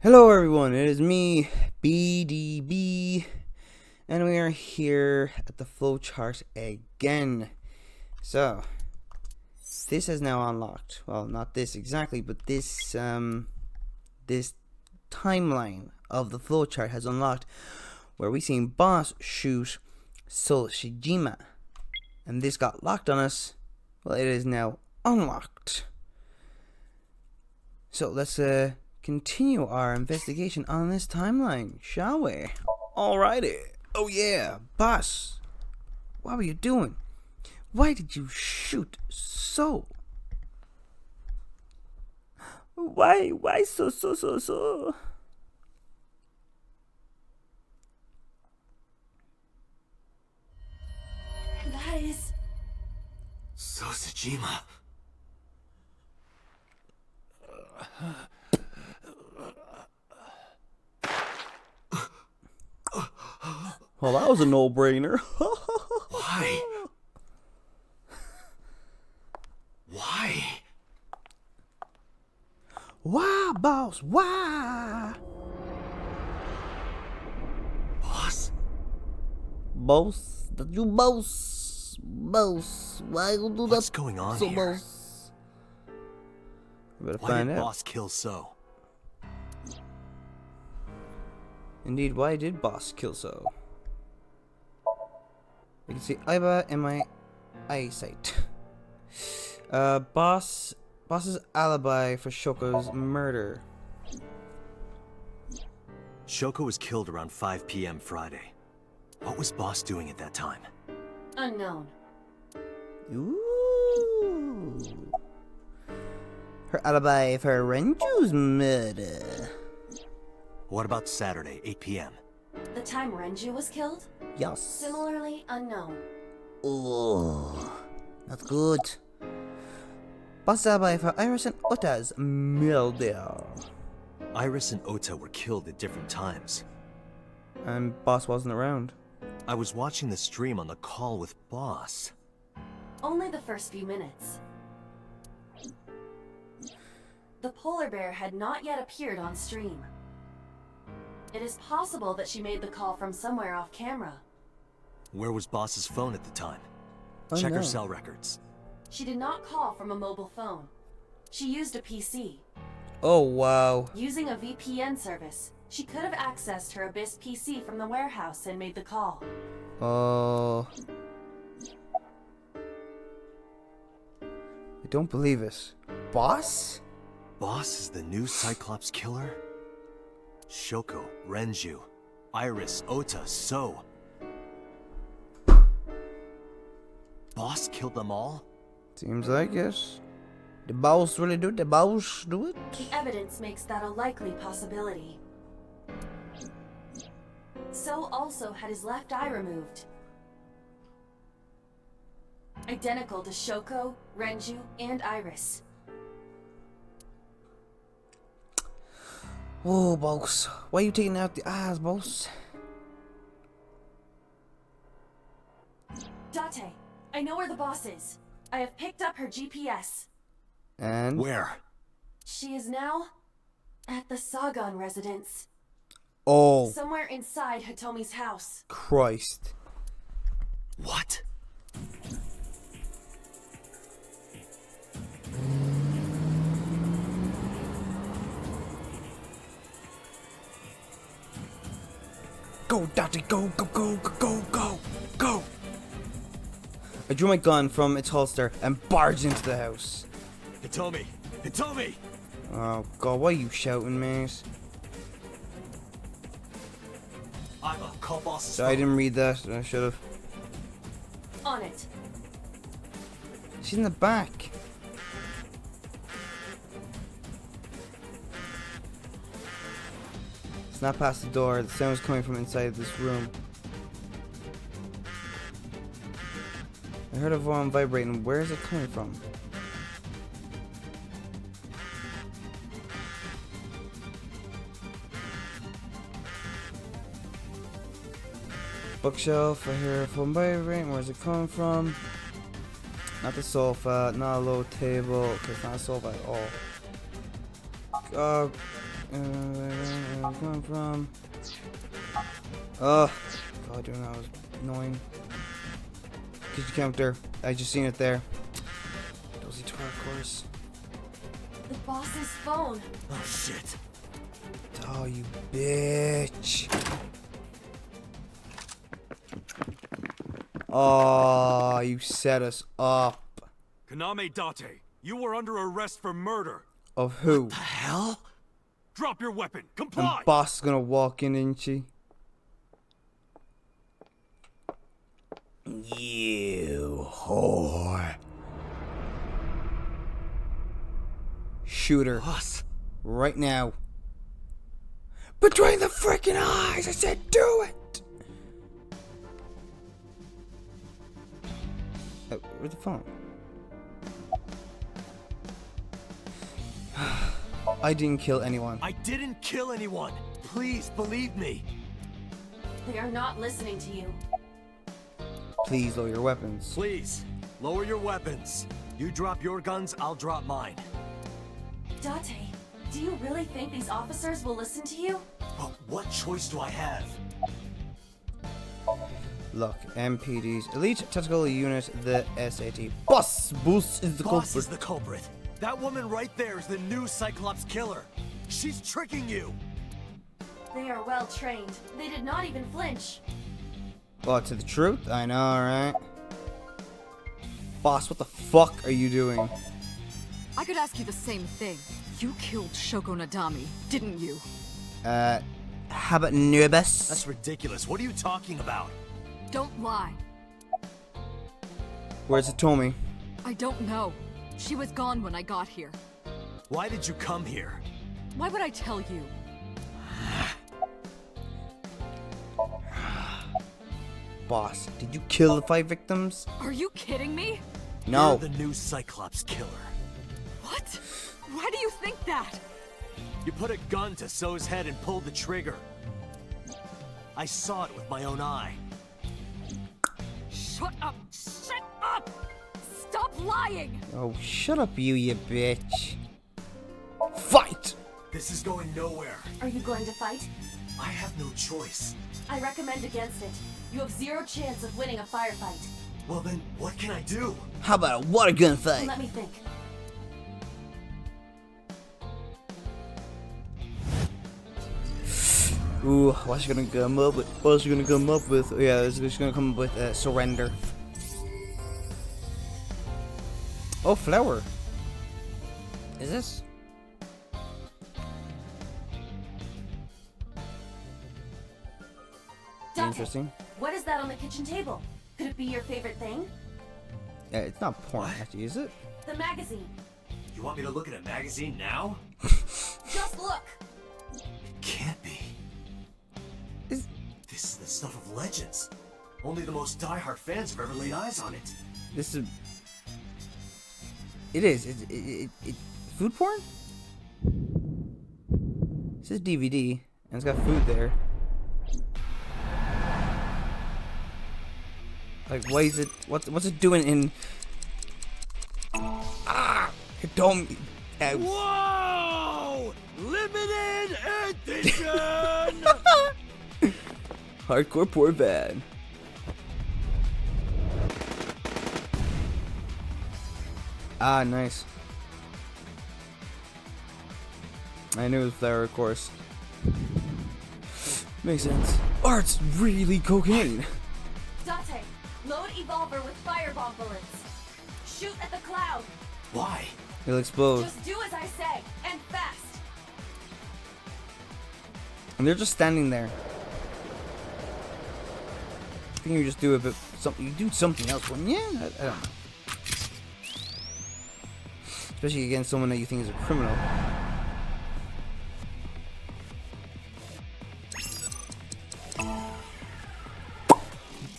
Hello everyone, it is me, BDB, and we are here at the flowchart again. So, this is now unlocked. Well, not this exactly, but this this timeline of the flowchart has unlocked, where we seen Boss shoot Soul Shijima, and this got locked on us. Well, it is now unlocked. So let's continue our investigation on this timeline, shall we? Alrighty. Oh yeah, Boss. What were you doing? Why did you shoot so? Why so? That is... Sosajima. Well, that was a no-brainer. Why? Why? Why, Boss? Why? Boss? Boss? That you boss? Boss? Why you do that? What's going on so, here? Boss? We better Why find did out. Boss kill So? Indeed, why did Boss kill So? You can see Iba in my eyesight. Boss's alibi for Shoko's murder. Shoko was killed around 5 p.m. Friday. What was Boss doing at that time? unknown. Ooh. Her alibi for Renju's murder. What about Saturday, 8 p.m.? The time Renju was killed? Yes. Similarly unknown. Oh, not good. Boss alibi for Iris and Ota's murder. Iris and Ota were killed at different times. And Boss wasn't around. I was watching the stream on the call with Boss. Only the first few minutes. The polar bear had not yet appeared on stream. It is possible that she made the call from somewhere off camera. Where was Boss's phone at the time? Oh, Check no. her cell records. She did not call from a mobile phone. She used a PC. Oh, wow. Using a VPN service, she could have accessed her Abyss PC from the warehouse and made the call. Oh. I don't believe it. Boss? Boss is the new Cyclops killer? Shoko, Renju, Iris, Ota, So. Boss killed them all? Seems like it. The boss really do it? The boss do it? The evidence makes that a likely possibility. So also had his left eye removed. Identical to Shoko, Renju, and Iris. Oh, boss. Why are you taking out the eyes, boss? Date, I know where the boss is. I have picked up her GPS. And? Where? She is now at the Sagan residence. Oh, Somewhere inside Hitomi's house. Christ. What? Go, Dottie, go, go, go, go, go, go, go! I drew my gun from its holster and barged into the house. Hitomi! Hitomi! Oh, God, why are you shouting, mate? Iva, call Boss's Sorry, I phone. didn't read that. I should have. On it. She's in the back. It's not past the door. The sound is coming from inside this room. I heard a phone vibrating. Where is it coming from? Bookshelf. I hear a phone vibrating. Where's it coming from? Not the sofa. Not a low table. Okay, it's not a sofa at all. Where's it coming from? Oh, God, doing that was annoying. Kitchen counter. I just seen it there. Dozy tour, of course. The boss's phone. Oh shit. Oh, you bitch. Oh, you set us up. Kaname Date, you were under arrest for murder. Of who? What the hell? Drop your weapon. And Comply. boss is gonna walk in, isn't she? You whore. Shoot her. Boss. Right now. Between the freaking eyes! I said do it! Where's the phone? I didn't kill anyone. I didn't kill anyone. Please believe me. They are not listening to you. Please lower your weapons. Please, lower your weapons. You drop your guns, I'll drop mine. Date, do you really think these officers will listen to you? But what choice do I have? Look, MPD's Elite Tactical Unit, the SAT. Boss Boost is the Boss culprit. is the culprit. That woman right there is the new Cyclops killer. She's tricking you. They are well trained. They did not even flinch. Well, to the truth, I know, right? Boss, what the fuck are you doing? I could ask you the same thing. You killed Shoko Nadami, didn't you? How about Nervous? That's ridiculous. What are you talking about? Don't lie. Where's Hitomi? I don't know. She was gone when I got here. Why did you come here? Why would I tell you? Boss, did you kill the 5 victims? Are you kidding me? No. You're the new Cyclops killer. What? Why do you think that? You put a gun to So's head and pulled the trigger. I saw it with my own eye. Shut up! Shut up! Stop lying! Oh, shut up, you bitch. Fight! This is going nowhere. Are you going to fight? I have no choice. I recommend against it. You have 0 chance of winning a firefight. Well then, what can I do? How about a water gun fight? Let me think. Ooh, what's she gonna come up with? What's she gonna come up with? Oh, yeah, she's gonna come up with surrender. Oh, flower. Is this? Date, Interesting. what is that on the kitchen table? Could it be your favorite thing? Yeah, it's not porn, What? actually, is it? The magazine. You want me to look at a magazine now? Just look. It can't be. Is This is the stuff of legends. Only the most diehard fans have ever laid eyes on it. this is? It is. It food porn? This is DVD, and it's got food there. Like, why is it? What's it doing in? Ah! Hitomi. Whoa! Limited edition! Hardcore poor bad. Ah, nice. I knew it was flower, of course. Makes sense. Art's really cocaine. Date, load Evolver with firebomb bullets. Shoot at the cloud. Why? It'll explode. Just do as I say, and fast. And they're just standing there. I think you just do a bit something. You do something else, wouldn't you? I don't know. Especially against someone that you think is a criminal.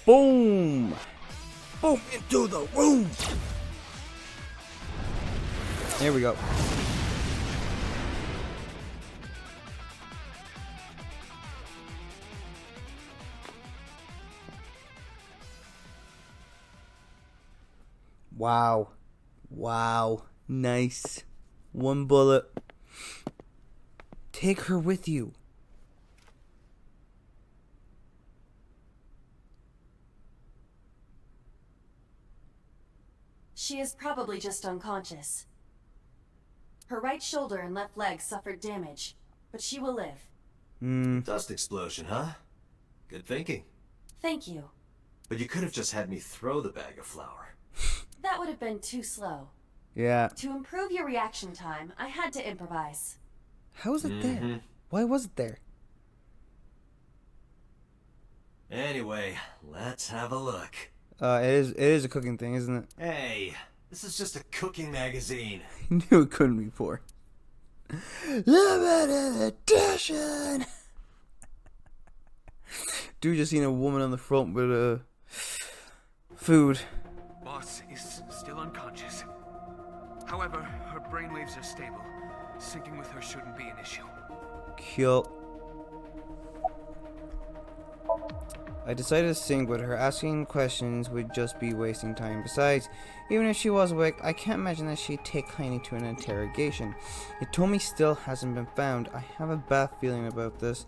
Boom! Boom into the room! There we go. Wow. Wow. Nice. One bullet. Take her with you. She is probably just unconscious. Her right shoulder and left leg suffered damage, but she will live. Dust explosion, huh? Good thinking. Thank you. But you could have just had me throw the bag of flour. That would have been too slow. Yeah. To improve your reaction time, I had to improvise. How was it there? Why was it there? Anyway, let's have a look. It is a cooking thing, isn't it? Hey, this is just a cooking magazine. I knew it couldn't be poor. Limited edition. Dude just seen a woman on the front with food. Boss is still unconscious. However, her brainwaves are stable. Syncing with her shouldn't be an issue. Cool. I decided to sync with her. Asking questions would just be wasting time. Besides, even if she was awake, I can't imagine that she'd take kindly to an interrogation. Hitomi still hasn't been found. I have a bad feeling about this,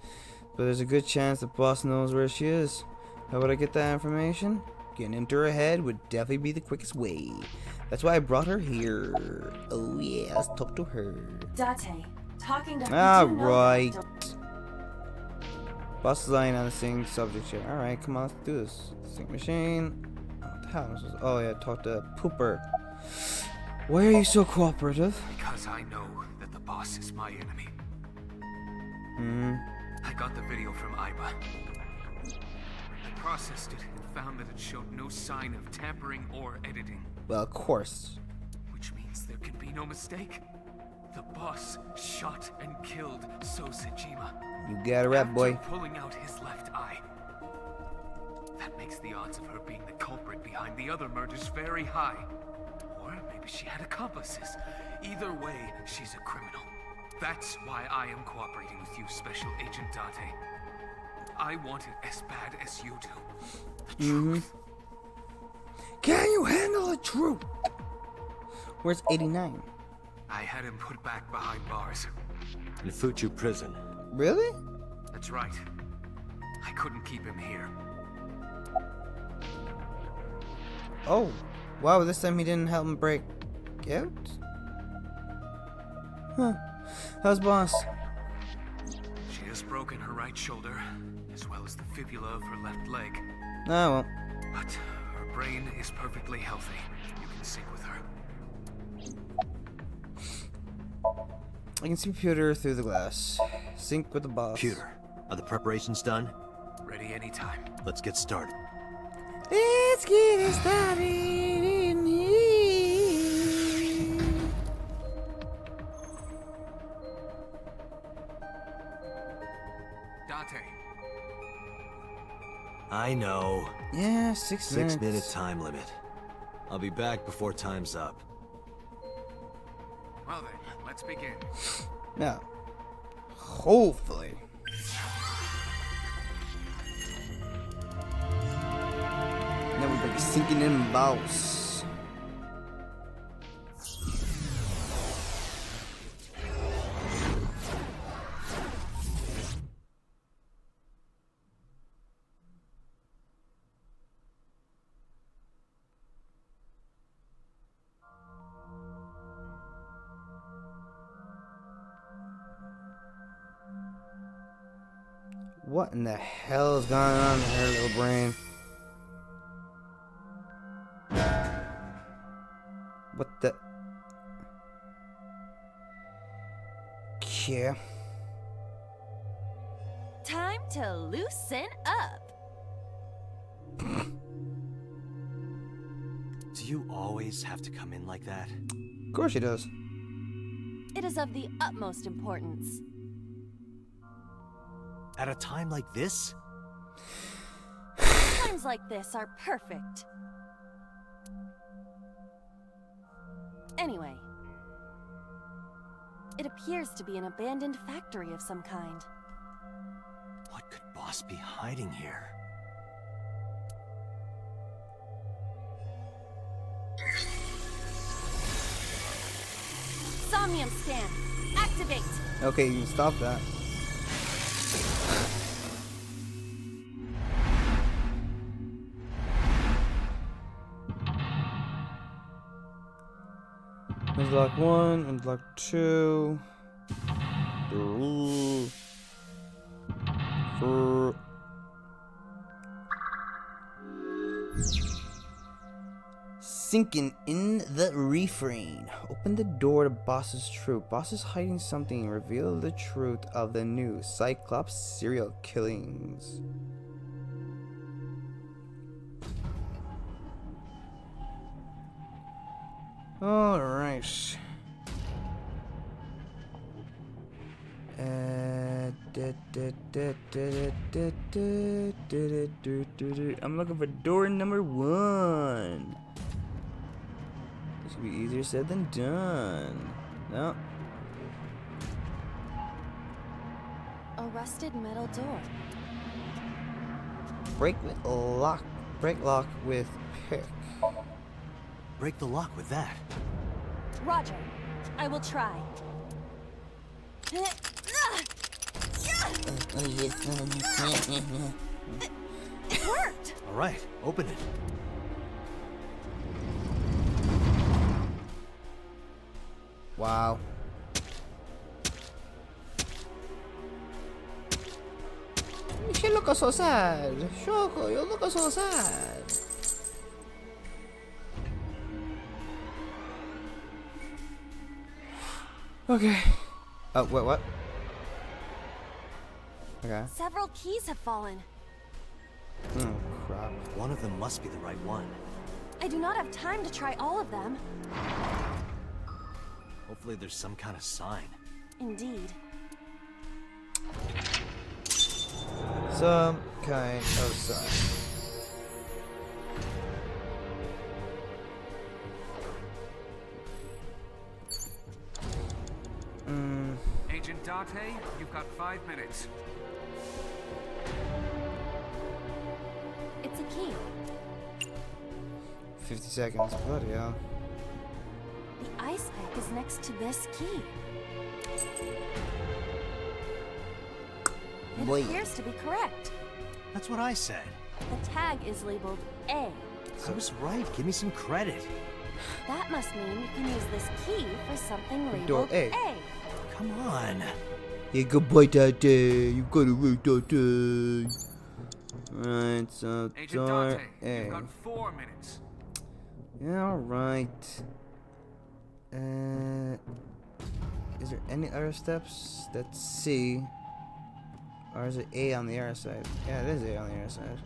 but there's a good chance the boss knows where she is. How would I get that information? Getting into her head would definitely be the quickest way. That's why I brought her here. Oh yeah, let's talk to her. Date, talking to her. Alright. Boss is lying on the same subject here. Alright, come on, let's do this. Sync machine. What the hell am I supposed to... Oh yeah, talk to Pooper. Why are you so cooperative? Because I know that the boss is my enemy. I got the video from Aiba. I processed it and found that it showed no sign of tampering or editing. Well, of course. Which means there can be no mistake. The boss shot and killed So Sejima. You got it right, boy. After pulling out his left eye. That makes the odds of her being the culprit behind the other murders very high. Or maybe she had accomplices. Either way, she's a criminal. That's why I am cooperating with you, Special Agent Date. I want it as bad as you do. The truth. Can you handle the truth? Where's 89? I had him put back behind bars. In Fuchu prison. Really? That's right. I couldn't keep him here. Oh. Wow, this time he didn't help him break out? Huh. How's boss? She has broken her right shoulder, as well as the fibula of her left leg. Ah, well. But her brain is perfectly healthy. You can sync with her. I can see Pewter through the glass. Sync with the boss. Pewter, are the preparations done? Ready anytime. Let's get started. Let's get it started in here. Date. I know. Yeah, 6 minutes. 6 minute time limit. I'll be back before time's up. Well then, let's begin. Yeah. Hopefully. Now we're gonna be sinking in boss. What in the hell is going on in her little brain? What the? Yeah. Time to loosen up. Do you always have to come in like that? Of course she does. It is of the utmost importance. At a time like this? Times like this are perfect. Anyway, it appears to be an abandoned factory of some kind. What could Boss be hiding here? Somnium scan. Activate. Okay, you can stop that. Unlock 1, unlock 2. Sinking in the refrain. Open the door to Boss's troop. Boss is hiding something. Reveal the truth of the new Cyclops serial killings. Alright. I'm looking for door number 1. This could be easier said than done. No. A rusted metal door. Break lock with pick. Break the lock with that. Roger. I will try. It worked! Alright, open it. Wow. She looks so sad. Shoko, you look so sad. Okay. Oh, what? Okay. Several keys have fallen. Oh, crap. One of them must be the right one. I do not have time to try all of them. Hopefully there's some kind of sign. Indeed. Some kind of sign. Agent Date, you've got 5 minutes. It's a key. 50 seconds. Bloody hell. The ice pick is next to this key. It Wait. appears to be correct. That's what I said. The tag is labeled A. I was right. Give me some credit. That must mean you can use this key for something Door labeled A. A. Come on. Yeah, goodbye, Daddy. You gotta wait, Daddy. Right, so Agent door Date, A. you've got 4 minutes. Yeah, alright. Is there any other steps? Let's see. Or is it A on the other side? Yeah, it is A on the other side.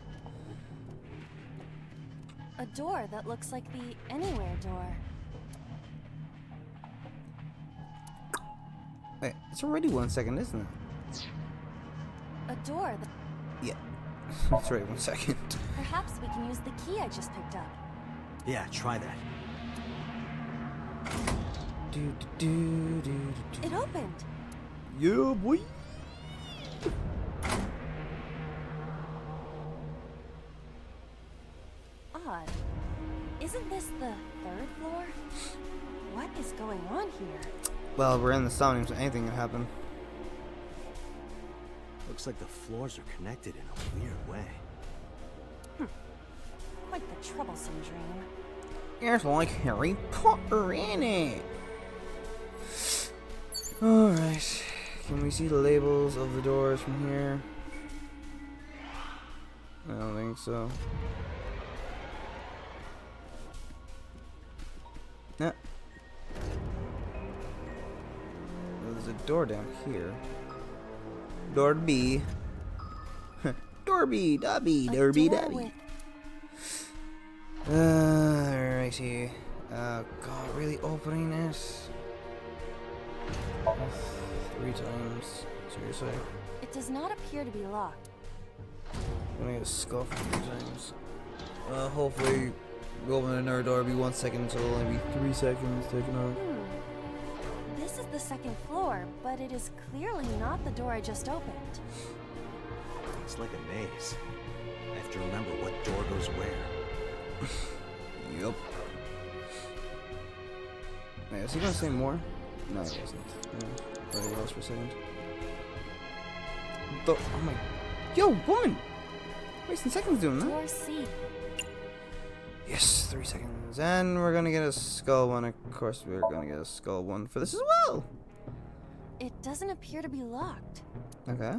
A door that looks like the anywhere door. Wait, it's already 1 second, isn't it? A door that Yeah. It's already 1 second. perhaps we can use the key I just picked up. Yeah, try that. It opened. Yeah, boy. Odd. Isn't this the 3rd floor? What is going on here? Well, we're in the Somnium, so anything can happen. Looks like the floors are connected in a weird way. Quite the troublesome dream. There's like Harry Potter in it. Alright. Can we see the labels of the doors from here? I don't think so. Nah. There's a door down here. Door B. Door B, Dobby, A Door B, door Dobby. with Right here. Oh god, really opening this? 3 times. Seriously? It does not appear to be locked. I'm gonna get scuffed 3 times. Hopefully, we open another door. It'll be 1 second until it'll only be 3 seconds taken off. This is the 2nd floor, but it is clearly not the door I just opened. It's like a maze. I have to remember what door goes where. Yep. Wait, is he gonna say more? No, it wasn't. No, thought it was for a second. Oh my... Yo, woman! Wasting seconds doing that. Door C. Yes, 3 seconds. And we're gonna get a skull one. Of course, we're gonna get a skull one for this as well. It doesn't appear to be locked. Okay.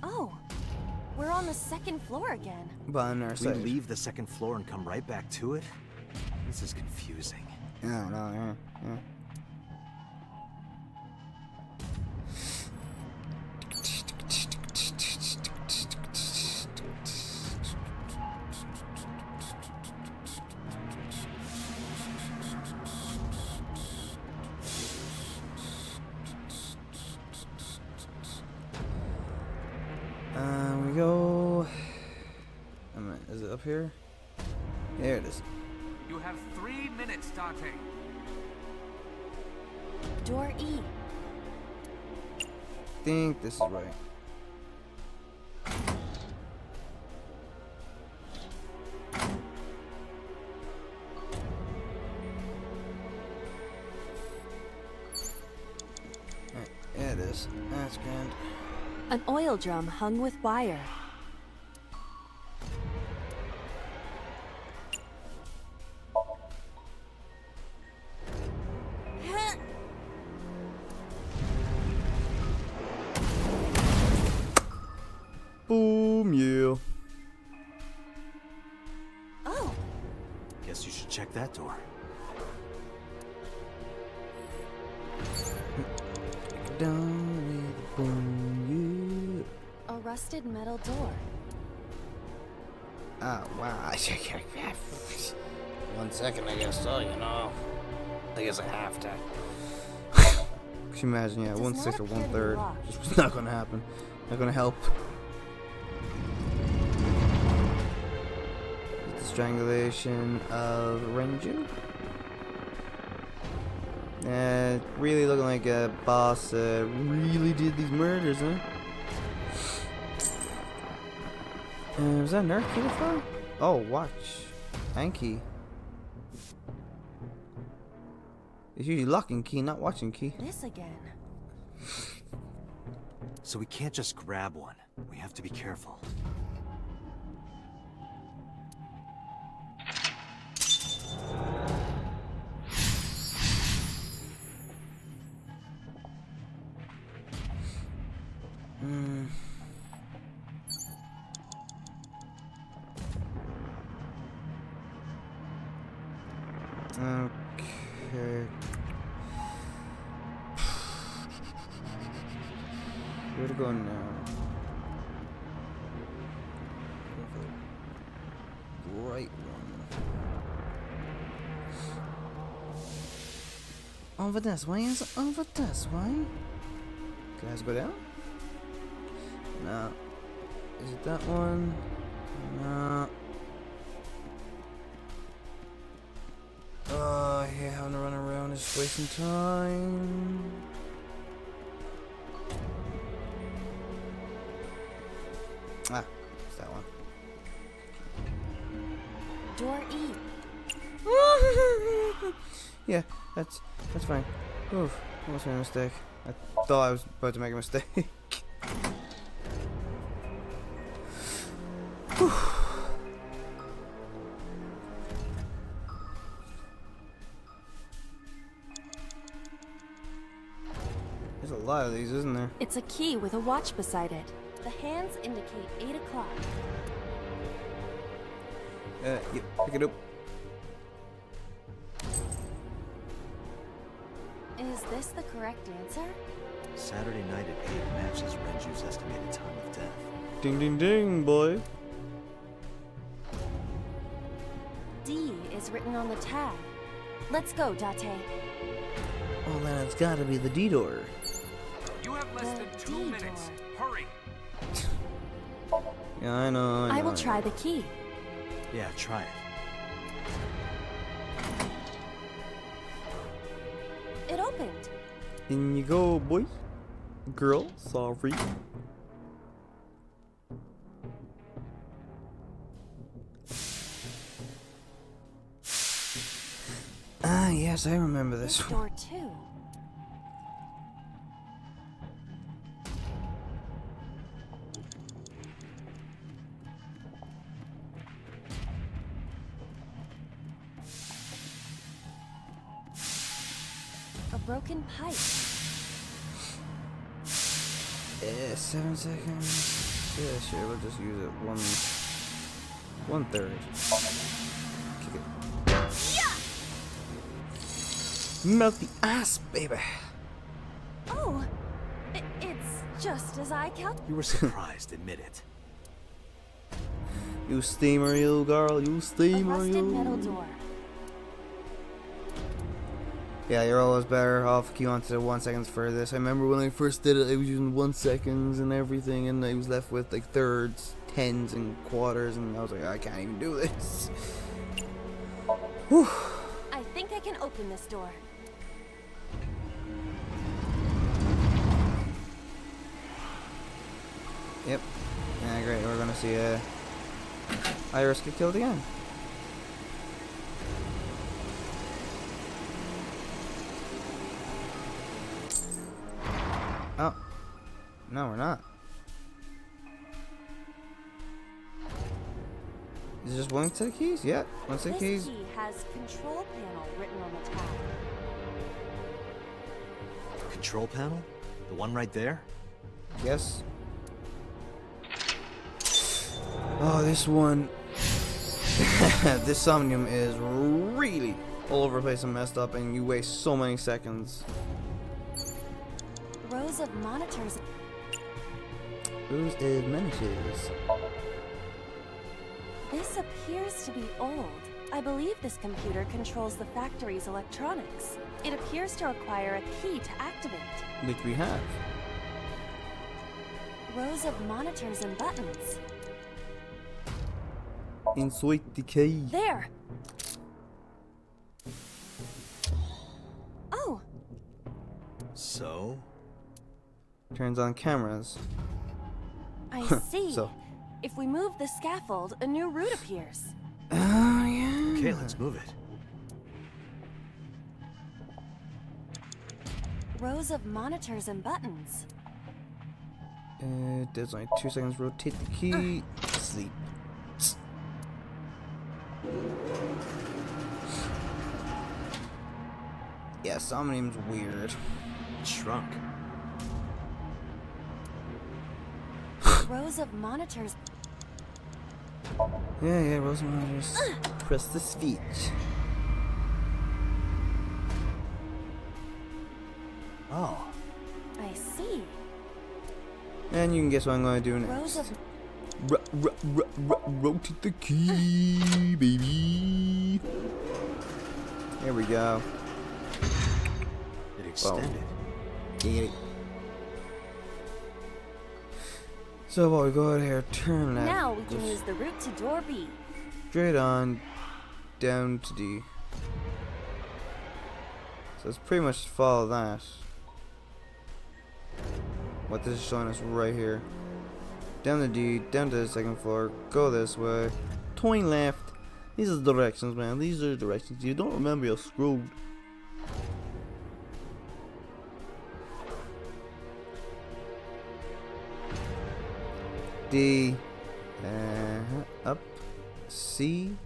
Oh, we're on the second floor again. But on our We side. leave the second floor and come right back to it? This is confusing. No, yeah. We go. Is it up here? There it is. You have 3 minutes, Date. Door E. Think this is right. Alright, yeah, it is. That's grand. An oil drum hung with wire. Boom, yeah. Oh, Guess you should check that door. Down with a boom, a rusted metal door. yeah. Oh, wow. 1 second, I guess so, you know. I guess I have to. Could you imagine, yeah, Does 1/6 not or appear to be 1/3. locked. Just was not gonna happen. Not gonna help. The strangulation of Renju. Really looking like a boss really did these murders, huh? Was that nerf key before? Oh, watch. Thank you. It's usually locking key, not watching key. This again. So we can't just grab one. We have to be careful. Okay. Where to go now? Right one. Over this way? Is it over this way? Can I just go down? No. Is it that one? No. Oh, I hate having to run around, it's wasting time. Ah, it's that one. Door E. Yeah, that's fine. Oof, almost made a mistake. I thought I was about to make a mistake. Whew. There's a lot of these, isn't there? It's a key with a watch beside it. The hands indicate 8 o'clock. Yeah, pick it up. Is this the correct answer? Saturday night at 8 matches Renju's estimated time of death. Ding ding ding, boy. D is written on the tag. Let's go, Date. Oh, then it's gotta be the D door. You have less than 2 D minutes. door. Hurry. Yeah, I know. I will try the key. Yeah, try it. It opened. In you go, boy. Girl, sorry. Ah, yes, I remember this This one. door too. A broken pipe. 7 seconds. Yeah, sure, we'll just use it 1/3. Kick it. Melt the ass, baby. Oh, it's just as I calculated. You were surprised, admit it. You steamer, you girl. You A steamer, rusted metal you. door. Yeah, you're always better off queue onto the 1 seconds for this. I remember when I first did it, I was using 1 seconds and everything, and I was left with like thirds, tens, and quarters, and I was like, I can't even do this. Whew. I think I can open this door. Yep. Yeah, great. We're gonna see Iris get killed again. Oh. No, we're not. Is it just one set of keys? Yeah, one set of This keys. key has control panel written on the tab. Control panel? The one right there? Yes. Oh, this one. This Somnium is really all over the place and messed up, and you waste so many seconds. Rows of monitors. Who's admonitions? This appears to be old. I believe this computer controls the factory's electronics. It appears to require a key to activate. Which we have. Rows of monitors and buttons. Inside the key. There! Oh, So? Turns on cameras. I see. So. If we move the scaffold, a new route appears. Oh, yeah. Okay, let's move it. Rows of monitors and buttons. There's only 2 seconds. Rotate the key. Sleep. Yeah, Somnium's weird. Shrunk. Rows of monitors. Yeah, Rosemary, just press the switch. Oh. I see. And you can guess what I'm going to do Rows next. of Rotate the key, baby. There we go. It extended. Get it. So what we got here, turn left. Now we can goes use the route to door B. straight on, down to D. So let's pretty much follow that. What this is showing us right here. Down to D, down to the 2nd floor, go this way, turn left. These are the directions, man. These are the directions. You don't remember, you're screwed. D, up, C,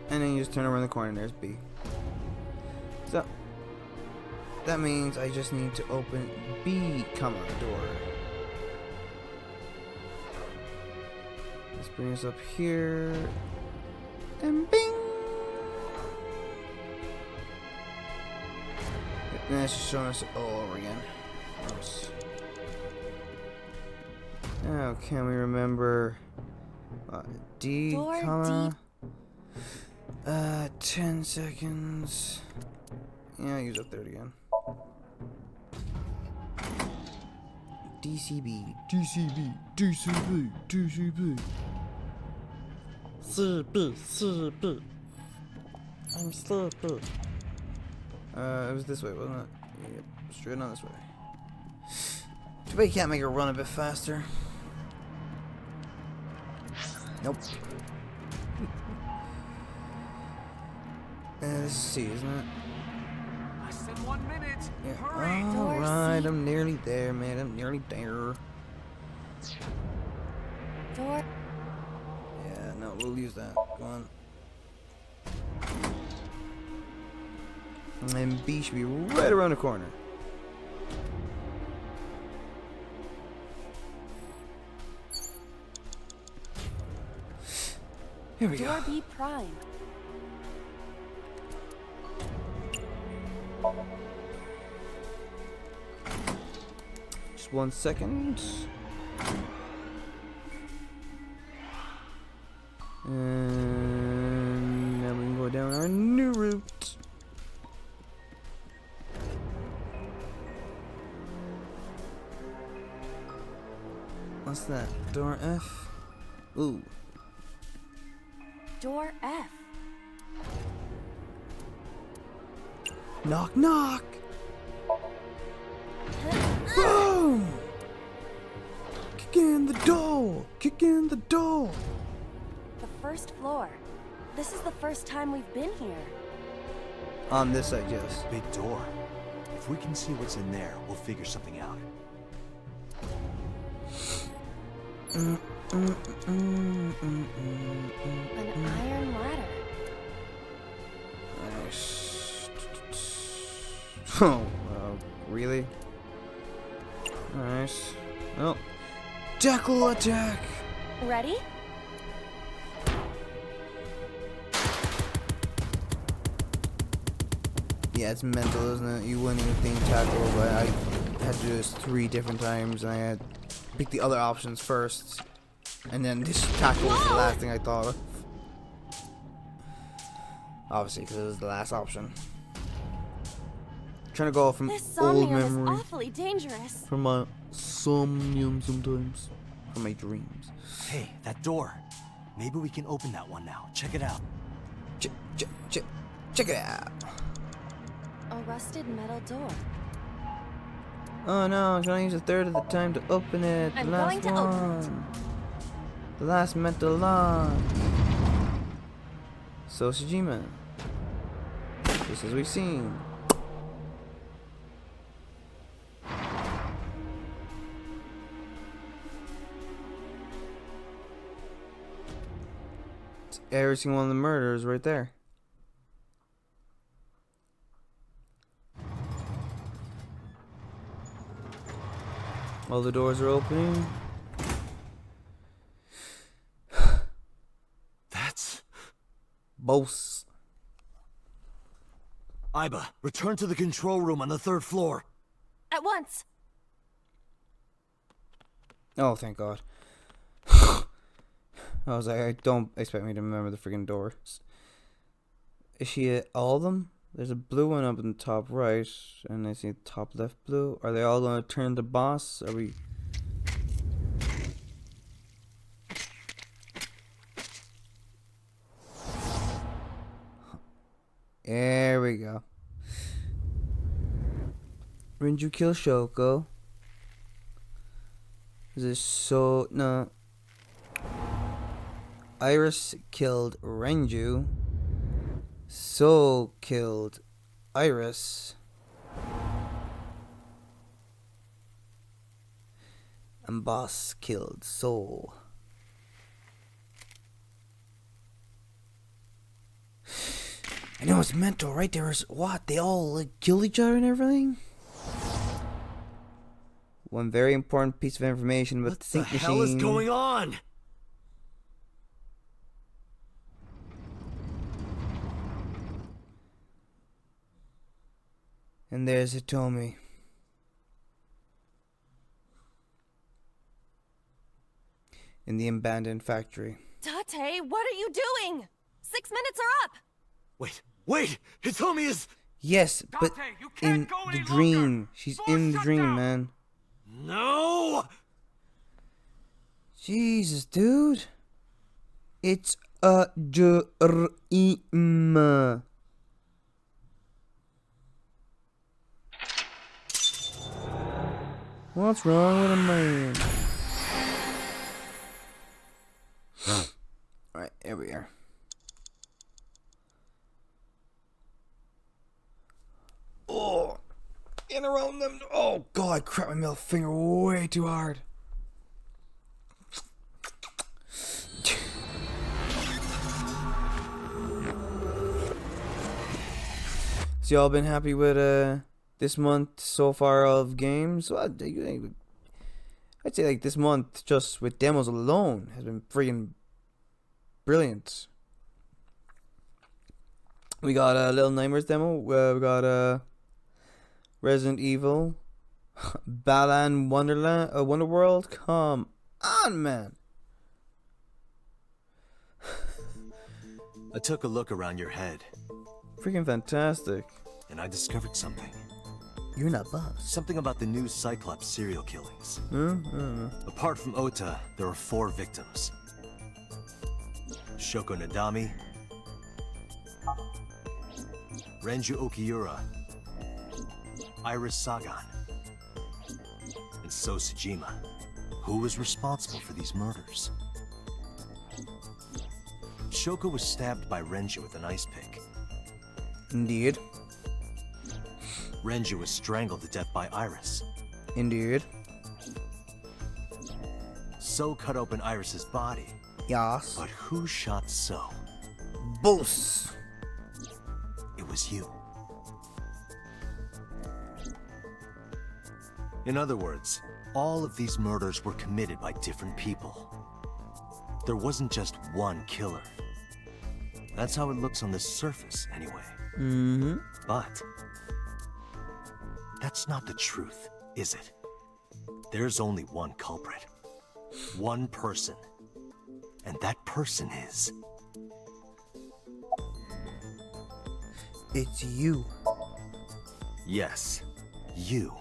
and then you just turn around the corner and there's B. So that means I just need to open B, comma, door. Let's bring us up here, and bing. And it's just showing us it all over again. Oops. Now, can we remember D, Door comma, 10 seconds. Yeah, use up 30 again. DCB, DCB, DCB, DCB. CB, CB. I'm stupid. It was this way, wasn't it? Yep, straight on this way. Too bad you can't make her run a bit faster. Nope. This is C, isn't it? Less than 1 minute. Yeah. Hurry. Alright, I'm nearly there, man. I'm nearly there. Door. Yeah, no, we'll use that. Go on. And B should be right around the corner. Here we go. Door B prime. Just 1 second. And now we can go down our new route. What's that? Door F? Ooh. Door F. Knock, knock! Boom! Kick in the door! Kick in the door! The first floor. This is the first time we've been here. On this side, yes. Big door. If we can see what's in there, we'll figure something out. An iron ladder. Nice. Oh, really? Nice. Oh. Jackal attack! Ready? Yeah, it's mental, isn't it? You wouldn't even think tackle, but I had to do this 3 different times, and I had to pick the other options first. And then this tackle was the last thing I thought of. Obviously, because it was the last option. Trying to go from This old Somnium is memory. awfully dangerous. From my somnium sometimes. From my dreams. Hey, that door. Maybe we can open that one now. Check it out. Check it out. A rusted metal door. Oh no, I can only use a third of the time to open it. The I'm last going to one. open it. The last metal line. So Shijima. Just as we've seen. It's every single one of the murders right there. All the doors are opening. That's... Boss. Iba, return to the control room on the 3rd floor. At once. Oh, thank God. I was like, I don't expect me to remember the freaking doors. Is she at all of them? There's a blue one up in the top right, and I see top left blue. Are they all going to turn to boss? Are we... There we go. Renju kill Shoko. Is this so... No. Iris killed Renju. So killed Iris. And Boss killed Soul. I know it's mental, right? There was what? They all like killed each other and everything? One very important piece of information about What the the sync hell is machine. going on? And there's Hitomi. In the abandoned factory. Tate, what are you doing? 6 minutes are up. Wait! Hitomi is... Yes, but Dante, you can't in go the any dream. longer. She's Floor in the shut dream, down. man. No! Jesus, dude. It's a dream. What's wrong with a man? Alright, here we are. Oh! In around them. Oh god, I cracked my middle finger way too hard. So y'all been happy with this month so far of games? Well, I'd say like this month just with demos alone has been freaking brilliant. We got a Little Nightmares demo. We got Resident Evil, Balan Wonderland, Wonderworld. Come on, man. I took a look around your head, Freaking fantastic. and I discovered something. You're not boss. Something about the new Cyclops serial killings. Huh? Apart from Ota, there are 4 victims. Shoko Nadami, Renju Okiura, Iris Sagan, and So Sejima. Who was responsible for these murders? Shoko was stabbed by Renju with an ice pick. Indeed. Renju was strangled to death by Iris. Indeed. So cut open Iris's body. Yas. But who shot So? Boss. It was you. In other words, all of these murders were committed by different people. There wasn't just one killer. That's how it looks on the surface, anyway. Mm-hmm. But that's not the truth, is it? There's only one culprit. One person. And that person is... It's you. Yes, you.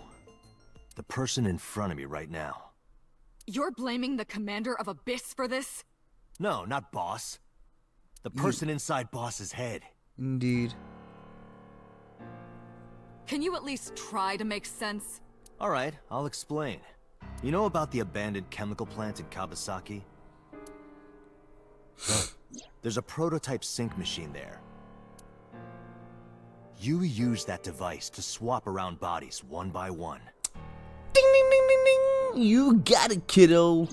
The person in front of me right now. You're blaming the commander of Abyss for this? No, not Boss. The person inside Boss's head. Indeed. Can you at least try to make sense? Alright, I'll explain. You know about the abandoned chemical plant in Kawasaki? There's a prototype sync machine there. You use that device to swap around bodies one by one. Ding ding ding ding ding! You got it, kiddo.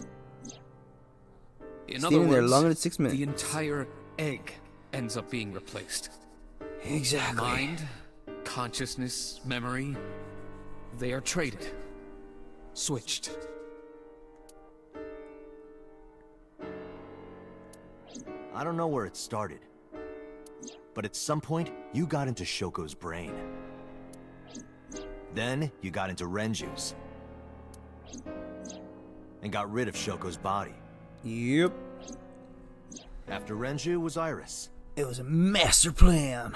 In Staying other there words, longer than 6 minutes. the entire egg ends up being replaced. Exactly. Mind, consciousness, memory, they are traded. Switched. I don't know where it started. But at some point, you got into Shoko's brain. Then, you got into Renju's. And got rid of Shoko's body. Yep. After Renju was Iris. It was a master plan.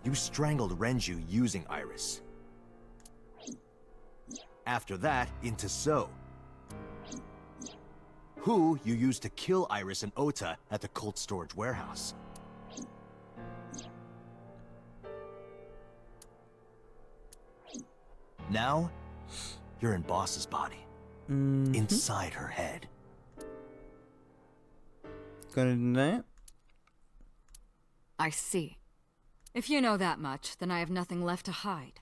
You strangled Renju using Iris. After that, into So. Who you used to kill Iris and Ota at the cold storage warehouse. Now, you're in Boss's body. Inside her head. Gonna deny it? I see. If you know that much, then I have nothing left to hide.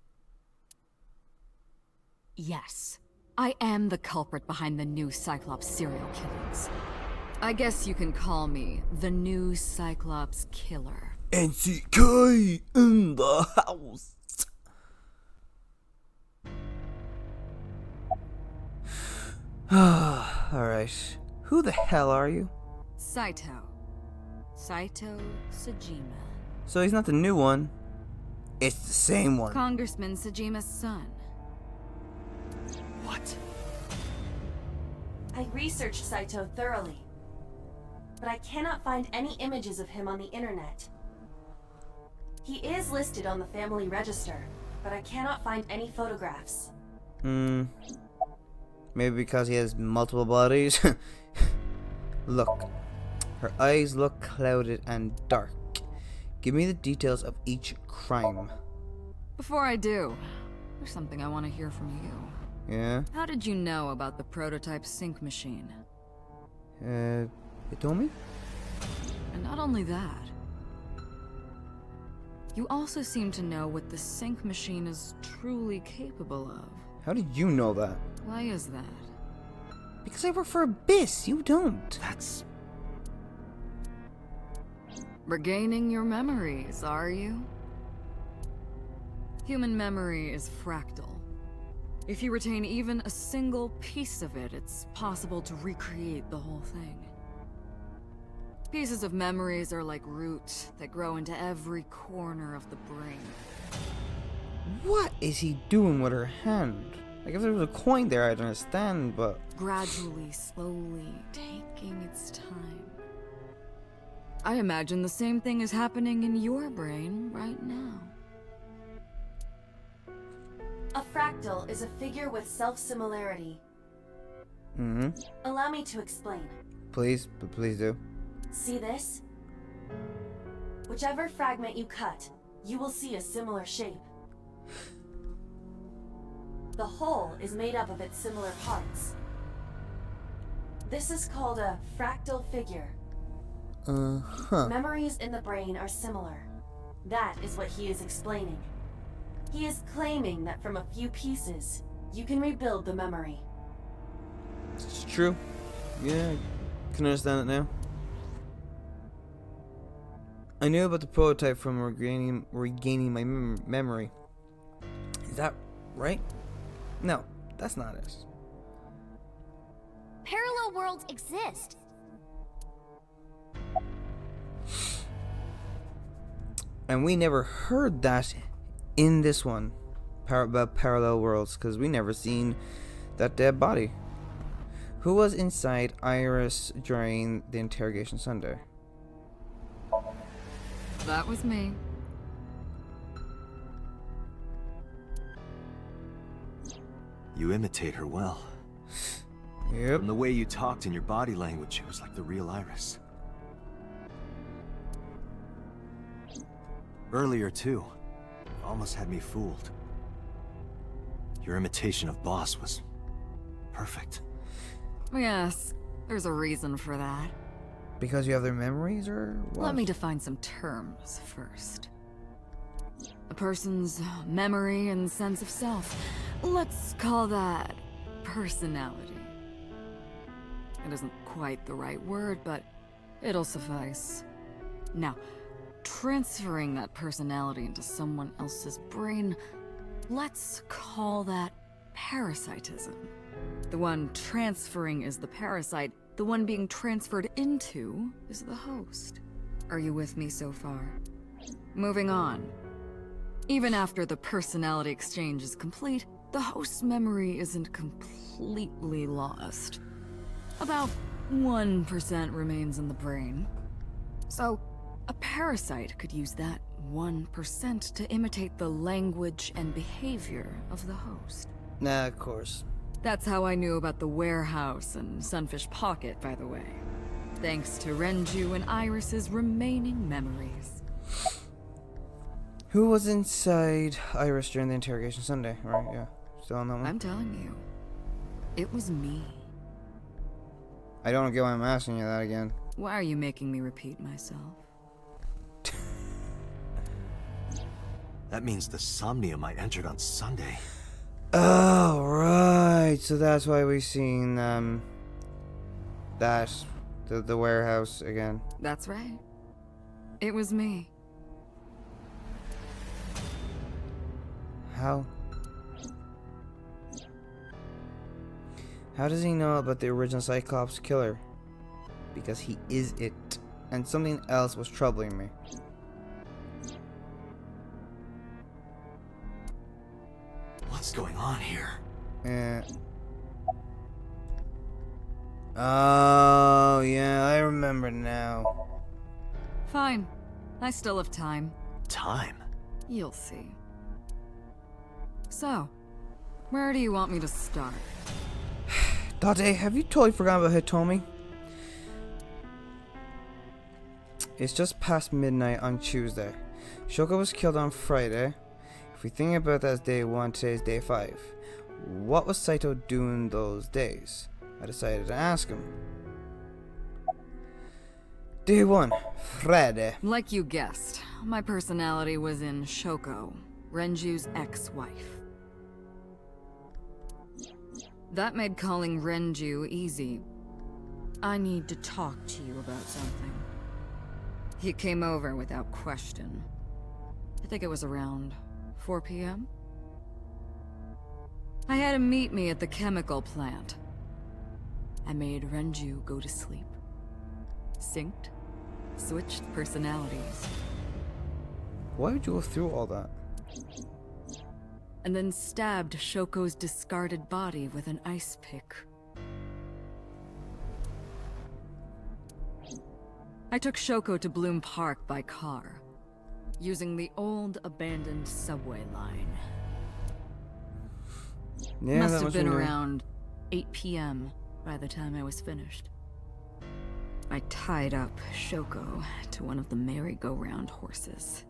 Yes, I am the culprit behind the new Cyclops serial killings. I guess you can call me the new Cyclops killer. NCK in the house. Alright. Who the hell are you? Saito. Saito Sejima. So he's not the new one. It's the same one. Congressman Sejima's son. What? I researched Saito thoroughly, but I cannot find any images of him on the internet. He is listed on the family register, but I cannot find any photographs. Maybe because he has multiple bodies. Look. Her eyes look clouded and dark. Give me the details of each crime. Before I do, there's something I want to hear from you. Yeah? How did you know about the prototype sync machine? Hitomi? And not only that, you also seem to know what the sync machine is truly capable of. How did you know that? Why is that? Because I work for Abyss, you don't. That's... Regaining your memories, are you? Human memory is fractal. If you retain even a single piece of it, it's possible to recreate the whole thing. Pieces of memories are like roots that grow into every corner of the brain. What is he doing with her hand? Like, if there was a coin there, I'd understand, but... Gradually, slowly, taking its time. I imagine the same thing is happening in your brain right now. A fractal is a figure with self-similarity. Mm-hmm. Allow me to explain. Please, but please do. See this? Whichever fragment you cut, you will see a similar shape. The whole is made up of its similar parts. This is called a fractal figure. Memories in the brain are similar. That is what he is explaining. He is claiming that from a few pieces, you can rebuild the memory. It's true. Yeah, I can understand it now. I knew about the prototype from regaining my memory. Is that right? No, that's not it. Parallel worlds exist. And we never heard that in this one about parallel worlds, because we never seen that dead body. Who was inside Iris during the interrogation Sunday? That was me. You imitate her well. Yep. From the way you talked and your body language, it was like the real Iris. Earlier, too. You almost had me fooled. Your imitation of Boss was... perfect. Yes, there's a reason for that. Because you have their memories, or what? Let me define some terms first. A person's memory and sense of self. Let's call that personality. It isn't quite the right word, but it'll suffice. Now, transferring that personality into someone else's brain, let's call that parasitism. The one transferring is the parasite. The one being transferred into is the host. Are you with me so far? Moving on. Even after the personality exchange is complete, the host's memory isn't completely lost. About 1% remains in the brain. So, a parasite could use that 1% to imitate the language and behavior of the host. Nah, of course. That's how I knew about the warehouse and Sunfish Pocket, by the way. Thanks to Renju and Iris's remaining memories. Who was inside Iris during the interrogation Sunday? Right, yeah. Still on that one? I'm telling you, it was me. I don't get why I'm asking you that again. Why are you making me repeat myself? That means the Somnium I entered on Sunday. Oh, right. So that's why we seen, the warehouse again. That's right. It was me. How? How does he know about the original Cyclops killer? Because he is it. And something else was troubling me. What's going on here? Oh, yeah, I remember now. Fine. I still have time. Time? You'll see. So, where do you want me to start? Date, have you totally forgotten about Hitomi? It's just past midnight on Tuesday. Shoko was killed on Friday. If we think about that as day 1, today is day 5. what was Saito doing those days? I decided to ask him. Day 1, Friday. Like you guessed, my personality was in Shoko, Renju's ex-wife. That made calling Renju easy. I need to talk to you about something. He came over without question. I think it was around 4 p.m. I had him meet me at the chemical plant. I made Renju go to sleep. Synced. Switched personalities. Why would you go through all that? And then stabbed Shoko's discarded body with an ice pick. I took Shoko to Bloom Park by car, using the old abandoned subway line. Yeah, Must that have was been weird. around 8 p.m. by the time I was finished. I tied up Shoko to one of the merry-go-round horses.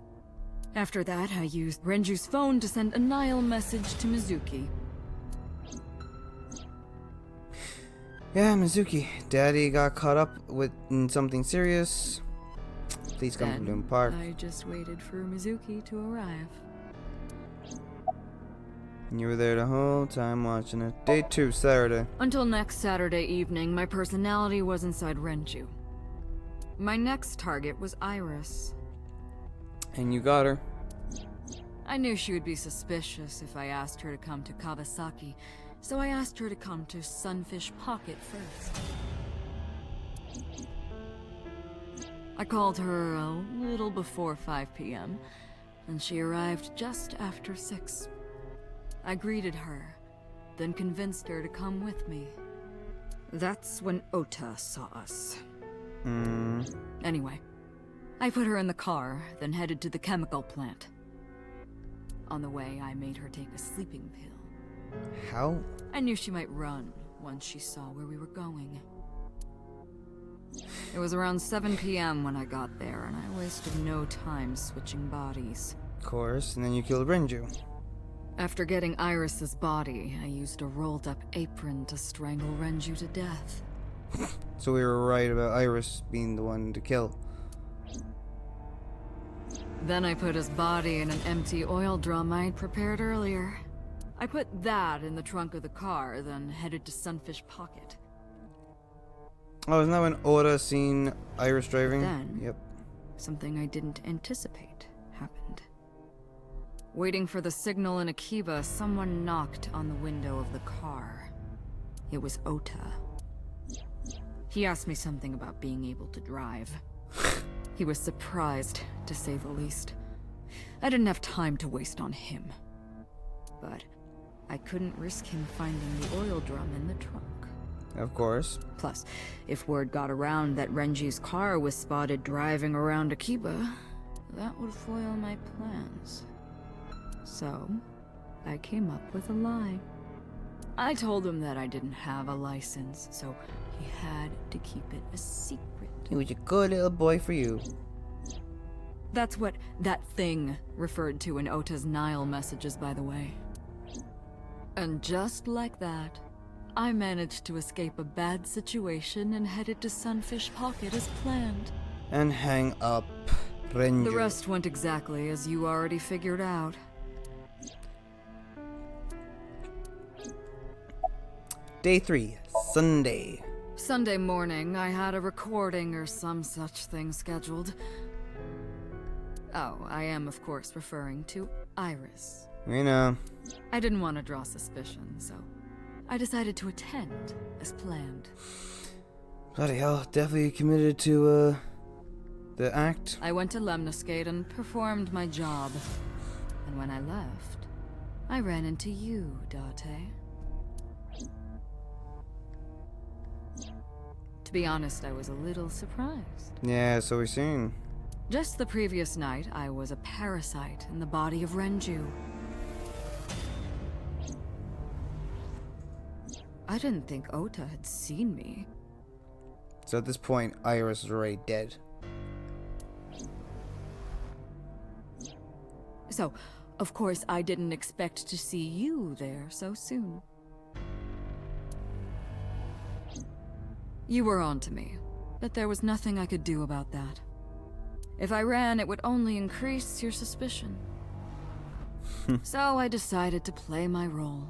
After that, I used Renju's phone to send a Nile message to Mizuki. Yeah, Mizuki. Daddy got caught up in something serious. Please come to Then Bloom Park. I just waited for Mizuki to arrive. And you were there the whole time watching it. Day 2, Saturday. Until next Saturday evening, my personality was inside Renju. My next target was Iris. And you got her. I knew she would be suspicious if I asked her to come to Kawasaki, so I asked her to come to Sunfish Pocket first. I called her a little before 5 p.m., and she arrived just after 6. I greeted her, then convinced her to come with me. That's when Ota saw us. Anyway, I put her in the car, then headed to the chemical plant. On the way, I made her take a sleeping pill. How? I knew she might run once she saw where we were going. It was around 7 p.m. when I got there, and I wasted no time switching bodies. Of course. And then you killed Renju. After getting Iris's body, I used a rolled-up apron to strangle Renju to death. So we were right about Iris being the one to kill. Then I put his body in an empty oil drum I'd prepared earlier. I put that in the trunk of the car, then headed to Sunfish Pocket. Oh, isn't that when Oda seen Iris driving? Then- Yep. Something I didn't anticipate happened. Waiting for the signal in Akiba, someone knocked on the window of the car. It was Ota. He asked me something about being able to drive. He was surprised, to say the least. I didn't have time to waste on him. But I couldn't risk him finding the oil drum in the trunk. Of course. Plus, if word got around that Renji's car was spotted driving around Akiba, that would foil my plans. So, I came up with a lie. I told him that I didn't have a license, so he had to keep it a secret. He was a good little boy for you. That's what that thing referred to in Ota's Nile messages, by the way. And just like that, I managed to escape a bad situation and headed to Sunfish Pocket as planned. And hang up Renju. The rest went exactly as you already figured out. Day 3, Sunday. Sunday morning, I had a recording or some such thing scheduled. Oh, I am of course referring to Iris. We know. I didn't want to draw suspicion, so I decided to attend as planned. Bloody hell, definitely committed to, the act. I went to Lemniscate and performed my job. And when I left, I ran into you, Date. To be honest, I was a little surprised. Yeah, so we've seen. Just the previous night, I was a parasite in the body of Renju. I didn't think Ota had seen me. So at this point, Iris is already dead. So, Of course, I didn't expect to see you there so soon. You were on to me, but there was nothing I could do about that. If I ran, it would only increase your suspicion. So I decided to play my role.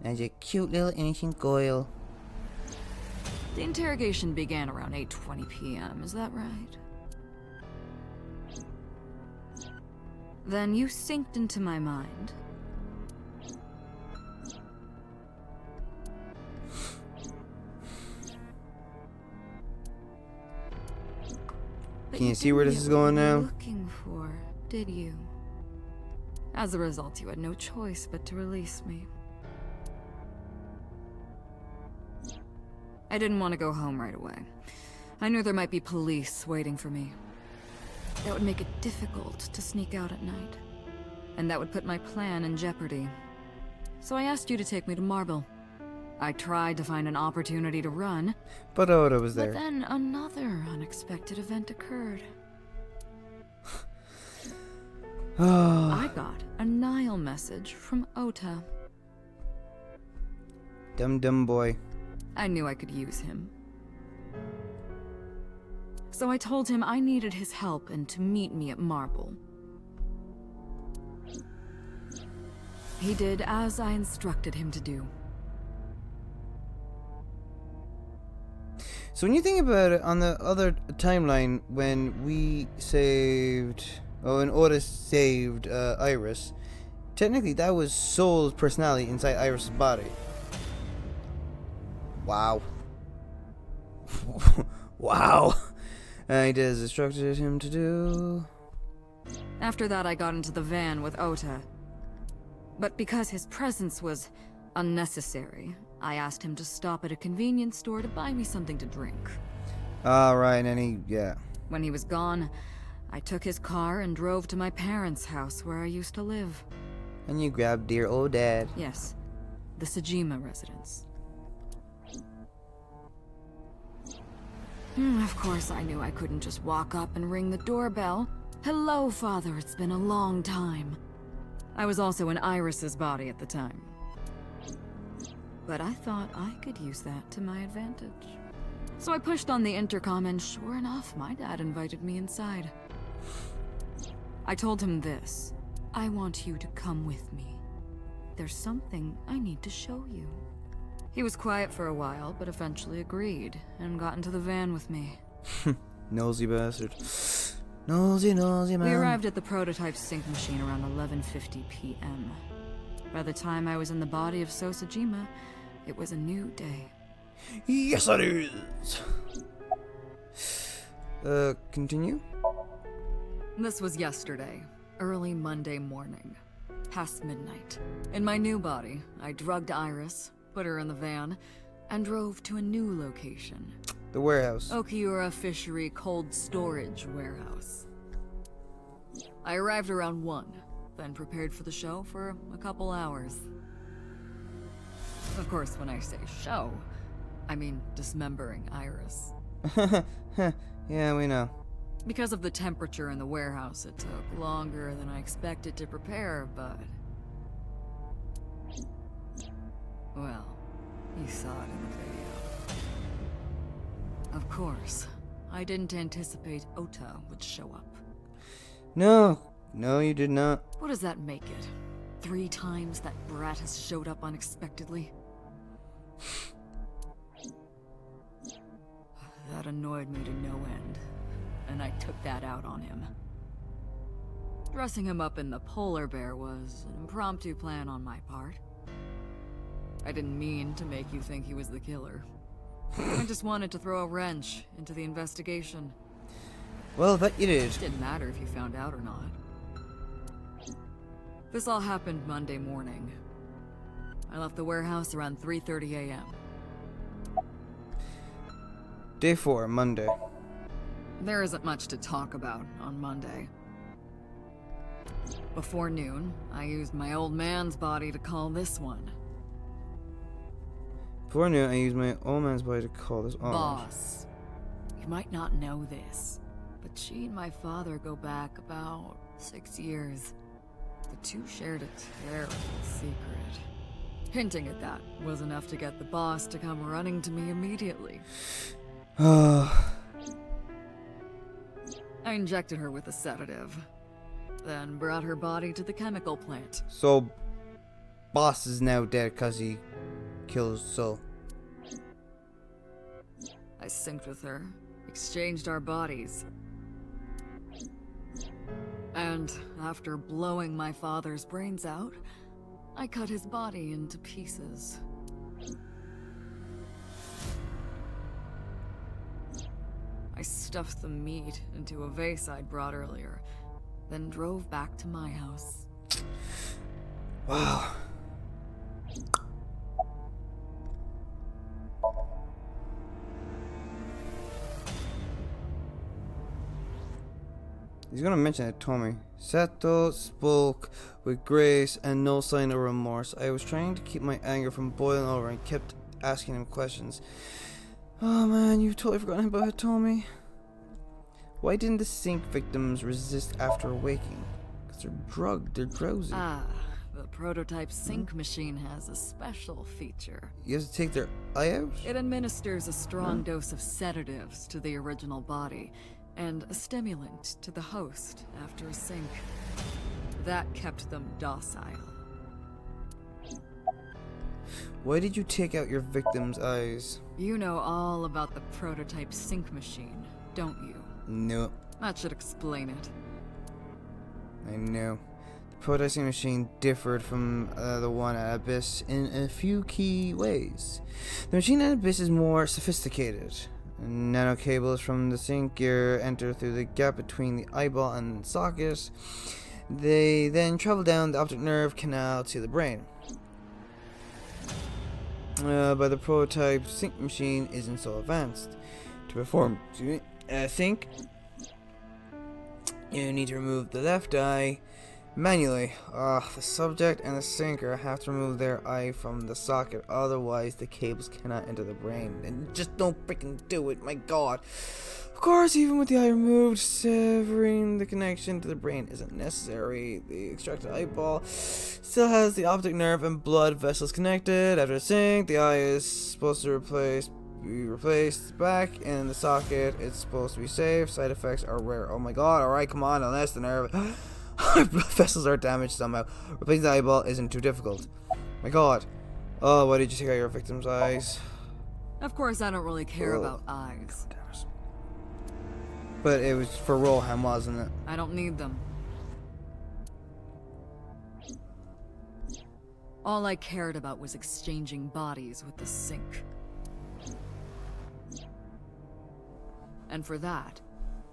As a cute little innocent girl. The interrogation began around 8:20 p.m., is that right? Then you synced into my mind. But Can you see didn't where this get is what going you were now? Looking for, did you? As a result, you had no choice but to release me. I didn't want to go home right away. I knew there might be police waiting for me. That would make it difficult to sneak out at night. And that would put my plan in jeopardy. So I asked you to take me to Marble. I tried to find an opportunity to run, But Oda was but there. then another unexpected event occurred. I got a Nile message from Ota. Dumb boy. I knew I could use him. So I told him I needed his help and to meet me at Marble. He did as I instructed him to do. So when you think about it, on the other timeline, when we saved... Oh, when Oda saved Iris, technically that was Soul's personality inside Iris' body. Wow. Wow. And he did as instructed him to do. After that, I got into the van with Ota. But because his presence was unnecessary, I asked him to stop at a convenience store to buy me something to drink. Alright, and yeah. When he was gone, I took his car and drove to my parents' house where I used to live. And you grabbed dear old dad. Yes, the Sajima residence. Of course, I knew I couldn't just walk up and ring the doorbell. Hello, Father, it's been a long time. I was also in Iris's body at the time. But I thought I could use that to my advantage. So I pushed on the intercom and sure enough, my dad invited me inside. I told him this. I want you to come with me. There's something I need to show you. He was quiet for a while, but eventually agreed and got into the van with me. Nosy bastard. Nosy man. We arrived at the prototype sync machine around 11:50 p.m. By the time I was in the body of Sosajima, it was a new day. Yes, it is. Continue? This was yesterday, early Monday morning, past midnight. In my new body, I drugged Iris, put her in the van, and drove to a new location. The warehouse. Okiura Fishery Cold Storage Warehouse. I arrived around 1, then prepared for the show for a couple hours. Of course, when I say show, I mean dismembering Iris. Yeah, we know. Because of the temperature in the warehouse, it took longer than I expected to prepare, but... well, you saw it in the video. Of course, I didn't anticipate Ota would show up. No, you did not. What does that make it? 3 times that brat has showed up unexpectedly? That annoyed me to no end, and I took that out on him. Dressing him up in the polar bear was an impromptu plan on my part. I didn't mean to make you think he was the killer. I just wanted to throw a wrench into the investigation. Well, that you did. It didn't matter if you found out or not. This all happened Monday morning. I left the warehouse around 3:30 a.m. Day 4, Monday. There isn't much to talk about on Monday. Before noon, I used my old man's body to call this one. Before noon, I used my old man's body to call this orange. Boss. You might not know this, but she and my father go back about 6 years. The two shared a terrible secret. Hinting at that was enough to get the boss to come running to me immediately. I injected her with a sedative, then brought her body to the chemical plant. So, boss is now dead because he kills Soul. I synced with her, exchanged our bodies. And after blowing my father's brains out, I cut his body into pieces. I stuffed the meat into a vase I'd brought earlier, then drove back to my house. Wow. He's gonna mention it, Hitomi. Saito spoke with grace and no sign of remorse. I was trying to keep my anger from boiling over and kept asking him questions. Oh man, you've totally forgotten about Hitomi. Why didn't the sink victims resist after waking? Because they're drugged, they're drowsy. The prototype sync machine has a special feature. You have to take their eye out? It administers a strong dose of sedatives to the original body, and a stimulant to the host after a sync. That kept them docile. Why did you take out your victim's eyes? You know all about the prototype sync machine, don't you? No, That should explain it. I know. The prototyping machine differed from the one at Abyss in a few key ways. The machine at Abyss is more sophisticated. Nano cables from the sync gear enter through the gap between the eyeball and socket. They then travel down the optic nerve canal to the brain. But the prototype sync machine isn't so advanced. To perform sync, you need to remove the left eye manually. The subject and the sinker have to remove their eye from the socket, otherwise the cables cannot enter the brain. And just don't freaking do it, my god. Of course, even with the eye removed, severing the connection to the brain isn't necessary. The extracted eyeball still has the optic nerve and blood vessels connected. After the sync, the eye is supposed to be replaced back in the socket. It's supposed to be safe. Side effects are rare. Oh my god, alright, come on, unless the nerve blood vessels are damaged somehow. Replacing the eyeball isn't too difficult. My god. Oh, why did you take out your victim's eyes? Of course, I don't really care about eyes. But it was for Rohan, wasn't it? I don't need them. All I cared about was exchanging bodies with the sync. And for that,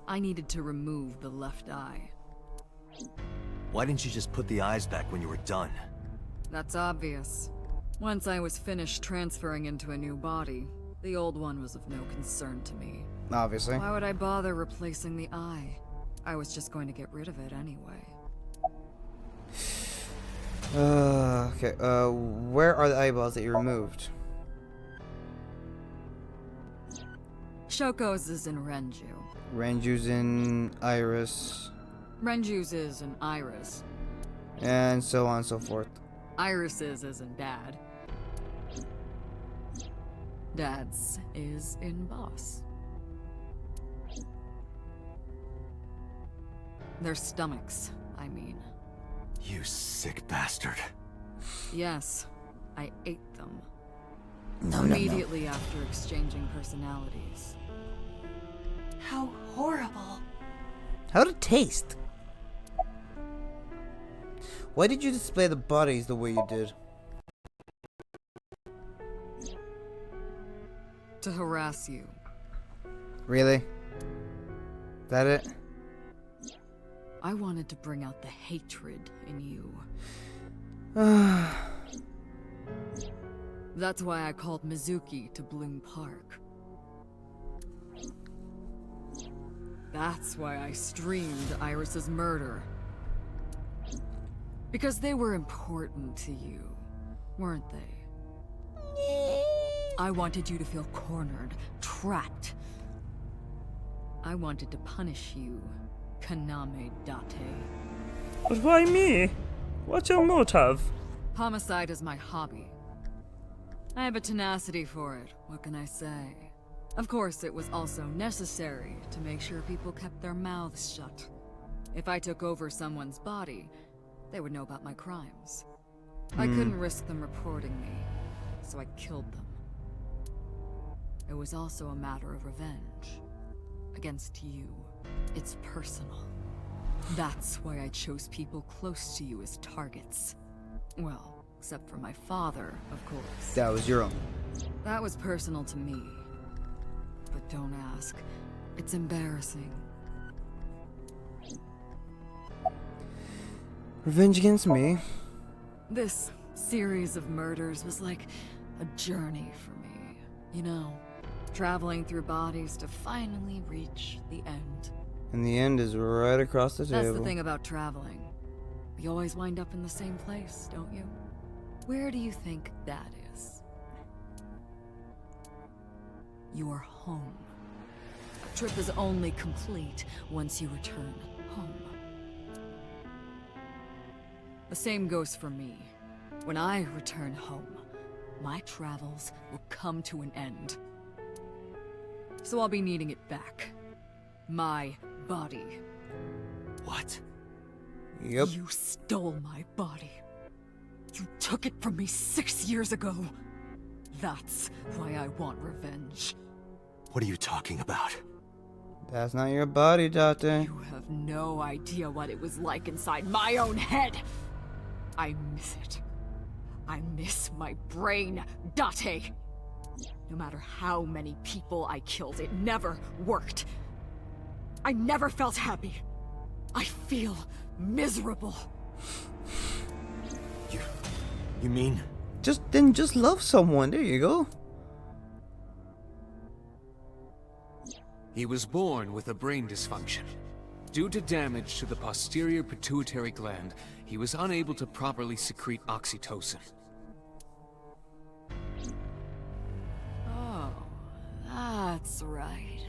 I needed to remove the left eye. Why didn't you just put the eyes back when you were done? That's obvious. Once I was finished transferring into a new body, the old one was of no concern to me. Obviously. Why would I bother replacing the eye? I was just going to get rid of it anyway. Okay, where are the eyeballs that you removed? Shoko's is in Renju. Renju's in Iris, Renju's is in Iris. and so on and so forth. Iris's is in Dad. Dad's is in Boss. Their stomachs, I mean. You sick bastard. Yes, I ate them. No, Immediately after exchanging personalities. How horrible. How'd it taste? Why did you display the bodies the way you did? To harass you. Really? That it? I wanted to bring out the hatred in you. That's why I called Mizuki to Bloom Park. That's why I streamed Iris's murder. Because they were important to you, weren't they? I wanted you to feel cornered, trapped. I wanted to punish you, Kaname Date. But why me? What's your motive? Homicide is my hobby. I have a tenacity for it, what can I say? Of course, it was also necessary to make sure people kept their mouths shut. If I took over someone's body, they would know about my crimes. I couldn't risk them reporting me, so I killed them. It was also a matter of revenge. Against you. It's personal. That's why I chose people close to you as targets. Well, except for my father, of course. That was your own. That was personal to me. But don't ask. It's embarrassing. Revenge against me. This series of murders was like a journey for me. You know, traveling through bodies to finally reach the end. And the end is right across the table. That's the thing about traveling. We always wind up in the same place, don't you? Where do you think that is? Your home. A trip is only complete once you return home. The same goes for me. When I return home, my travels will come to an end. So I'll be needing it back. My body. What? Yep. You stole my body. You took it from me 6 years ago. That's why I want revenge. What are you talking about? That's not your body, Doctor. You have no idea what it was like inside my own head. I miss it. I miss my brain, Date. No matter how many people I killed, it never worked. I never felt happy. I feel miserable. You mean? Just love someone. There you go. He was born with a brain dysfunction. Due to damage to the posterior pituitary gland, he was unable to properly secrete oxytocin. Oh, that's right.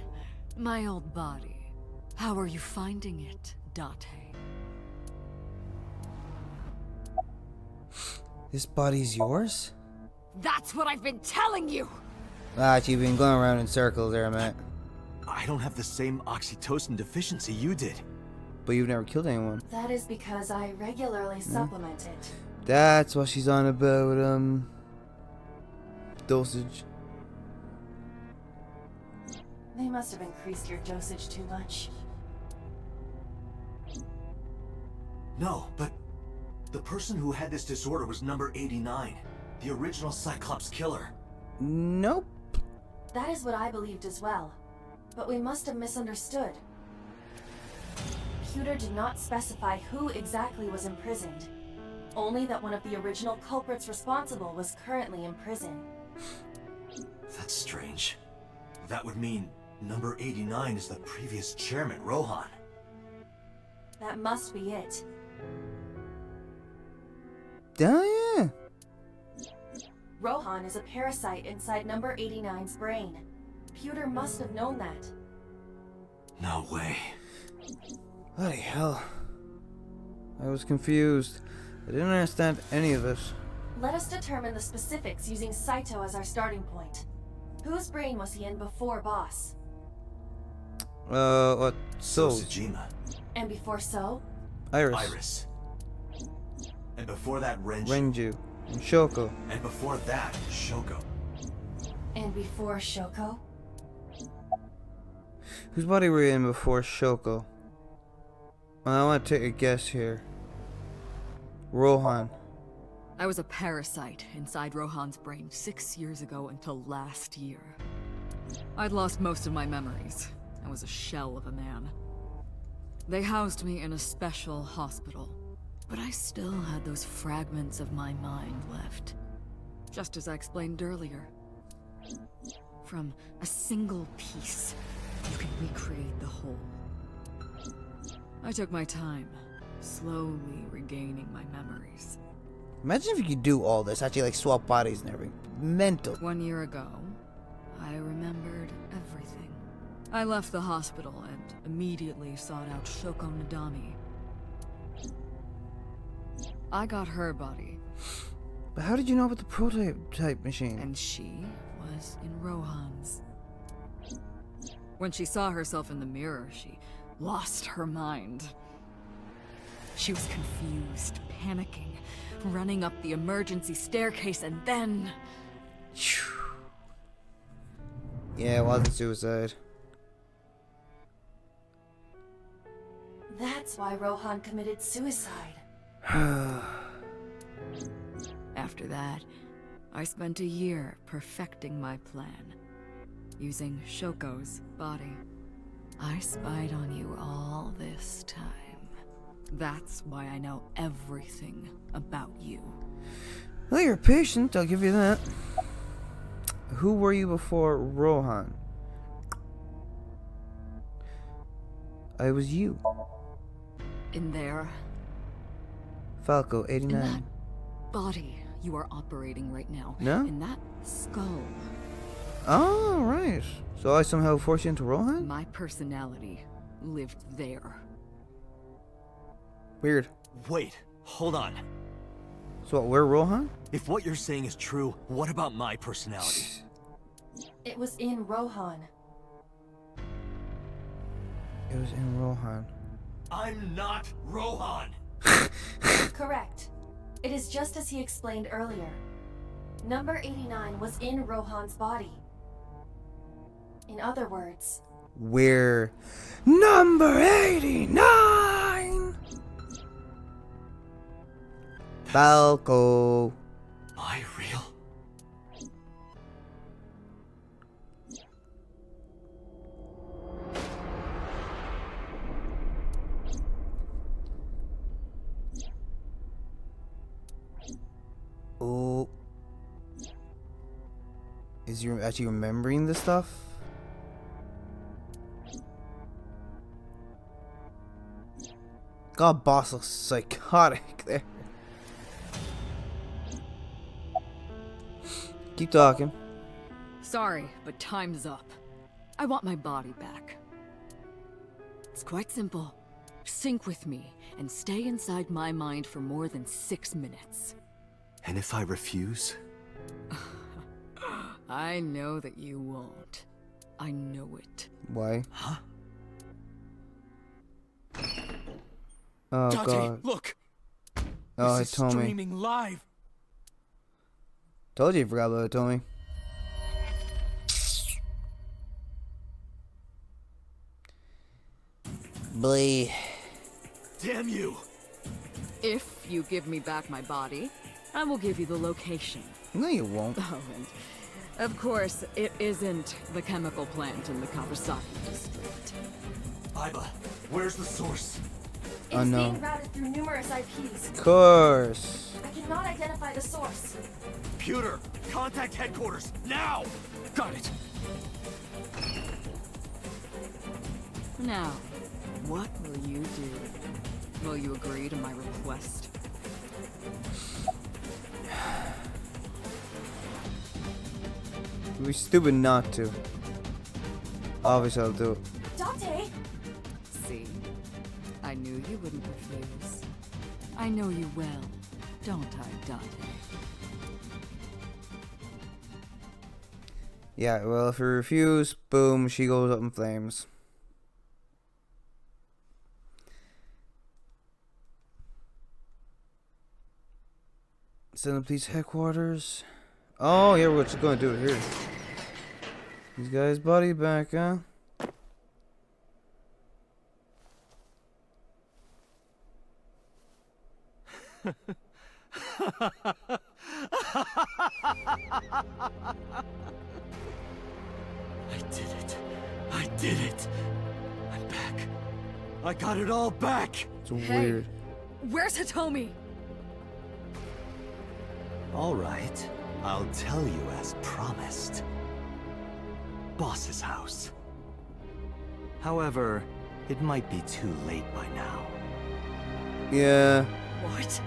My old body. How are you finding it, Date? This body's yours? That's what I've been telling you! Ah, you've been going around in circles there, Matt. I don't have the same oxytocin deficiency you did. But you've never killed anyone. That is because I regularly supplement it. That's what she's on about, dosage. They must have increased your dosage too much. No, but the person who had this disorder was number 89, the original Cyclops killer. Nope. That is what I believed as well. But we must have misunderstood. Pewter did not specify who exactly was imprisoned. Only that one of the original culprits responsible was currently in prison. That's strange. That would mean number 89 is the previous chairman, Rohan. That must be it. Oh, yeah. Rohan is a parasite inside number 89's brain. Pewter must have known that. No way. Bloody hell. I was confused. I didn't understand any of it. Let us determine the specifics using Saito as our starting point. Whose brain was he in before Boss? What? So? Sojima. And before So? Iris. And before that, Renju. And Shoko. And before that, Shoko. And before Shoko? Whose body were you in before Shoko? I want to take a guess here. Rohan. I was a parasite inside Rohan's brain 6 years ago until last year. I'd lost most of my memories. I was a shell of a man. They housed me in a special hospital, but I still had those fragments of my mind left. Just as I explained earlier. From a single piece, you can recreate the whole. I took my time, slowly regaining my memories. Imagine if you could do all this, actually like swap bodies and everything. Mental. 1 year ago, I remembered everything. I left the hospital and immediately sought out Shoko Nadami. I got her body, But how did you know about the prototype machine? and she was in Rohan's. When she saw herself in the mirror, she lost her mind. She was confused, panicking, running up the emergency staircase, and then... Yeah, it wasn't suicide. That's why Rohan committed suicide. After that, I spent a year perfecting my plan, using Shoko's body. I spied on you all this time. That's why I know everything about you. Well, you're patient, I'll give you that. Who were you before Rohan? I was you. In there, Falco, in 89. that body you are operating right now. No? In that skull. Oh, right. So I somehow forced you into Rohan? My personality lived there. Weird. Wait, hold on. So what, we're Rohan? If what you're saying is true, what about my personality? It was in Rohan. It was in Rohan. I'm not Rohan! Correct. It is just as he explained earlier. Number 89 was in Rohan's body. In other words, We're number 89! Falco. Am I real? Oh. Is you actually remembering this stuff? God, boss looks psychotic there. Keep talking. Sorry, but time's up. I want my body back. It's quite simple. Sync with me and stay inside my mind for more than 6 minutes. And if I refuse? I know that you won't. I know it. Why? Huh? Oh Date, god. look! Oh, This is Hitomi. streaming live. Told you you forgot about Hitomi. Blee. Damn you! If you give me back my body, I will give you the location. No, you won't. Oh, and of course, it isn't the chemical plant in the Kawasaki district. Iba, where's the source? it Oh, is no. being routed through numerous IPs. Of course. I cannot identify the source. Computer, contact headquarters, now! Got it. Now, what will you do? Will you agree to my request? It'd be stupid not to. Obviously, I'll do it. Date! See? I knew you wouldn't refuse. I know you well, don't I, Dante? Yeah, well, if you refuse, boom, she goes up in flames. Send up these headquarters. Oh, yeah, we're just gonna do it here. These guys' body back, huh? I did it. I did it. I'm back. I got it all back. It's weird. Where's Hitomi? All right. I'll tell you as promised. Boss's house. However, it might be too late by now. Yeah, What?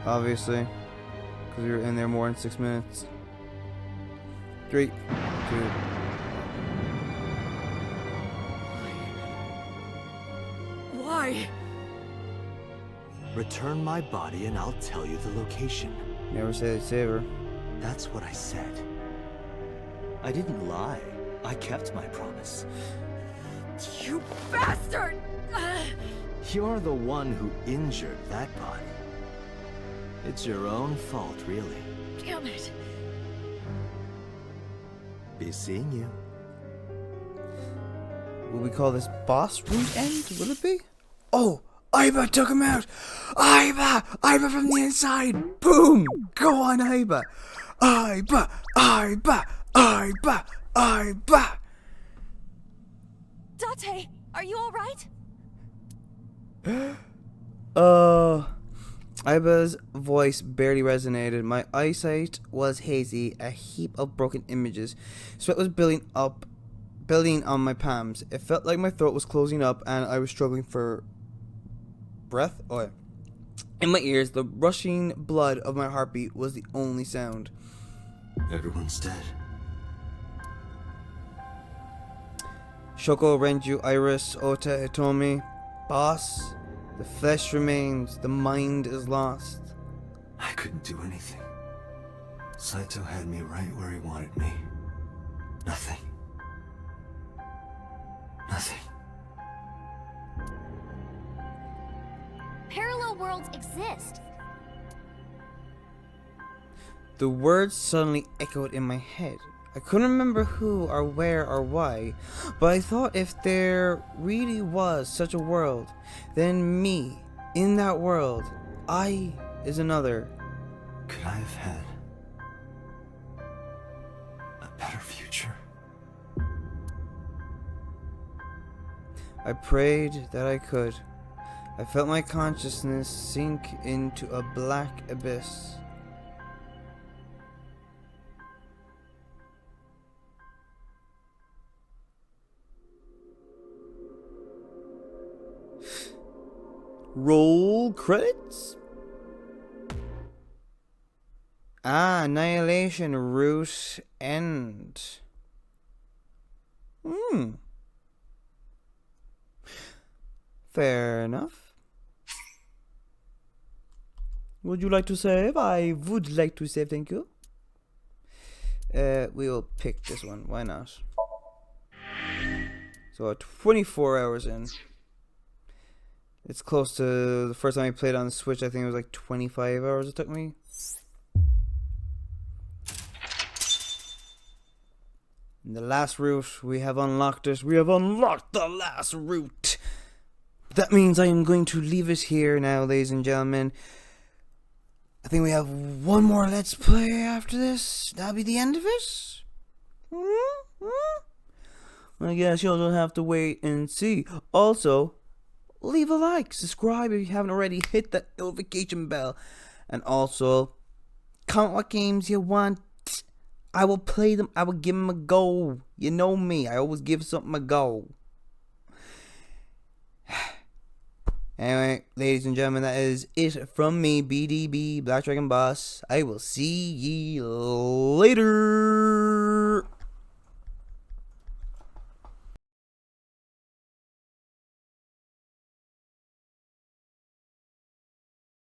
obviously. Because we were in there more than 6 minutes. 3, 2. Why? Return my body and I'll tell you the location. Never said it's ever. That's what I said. I didn't lie. I kept my promise. You bastard! You're the one who injured that body. It's your own fault, really. Damn it. Be seeing you. Will we call this boss route end? Will it be? Oh! Aiba took him out! Aiba! Aiba from the inside! Boom! Go on, Aiba! Aiba! Aiba! Aiba! Aiba! Date, are you alright? Aiba's voice barely resonated. My eyesight was hazy, a heap of broken images. Sweat was building on my palms. It felt like my throat was closing up and I was struggling for breath. Oh, yeah. In my ears, the rushing blood of my heartbeat was the only sound. Everyone's dead. Shoko, Renju, Iris, Ota, Hitomi. Boss, the flesh remains, the mind is lost. I couldn't do anything. Saito had me right where he wanted me. Nothing. Nothing. Parallel worlds exist. The words suddenly echoed in my head. I couldn't remember who or where or why, but I thought if there really was such a world, then me, in that world, I is another. Could I have had a better future? I prayed that I could. I felt my consciousness sink into a black abyss. Roll credits? Annihilation route end. Fair enough. Would you like to save? I would like to save, thank you. We will pick this one, why not? So 24 hours in. It's close to the first time I played on the Switch. I think it was like 25 hours it took me. And the last route, we have unlocked it. We have unlocked the last route. That means I am going to leave it here now, ladies and gentlemen. I think we have one more Let's Play after this. That'll be the end of it. I guess you'll just have to wait and see. Also, leave a like, subscribe if you haven't already, hit that notification bell, and also comment what games you want. I will play them. I will give them a go. You know me, I always give something a go. Anyway, ladies and gentlemen, that is it from me, BDB, Black Dragon Boss. I will see ye later.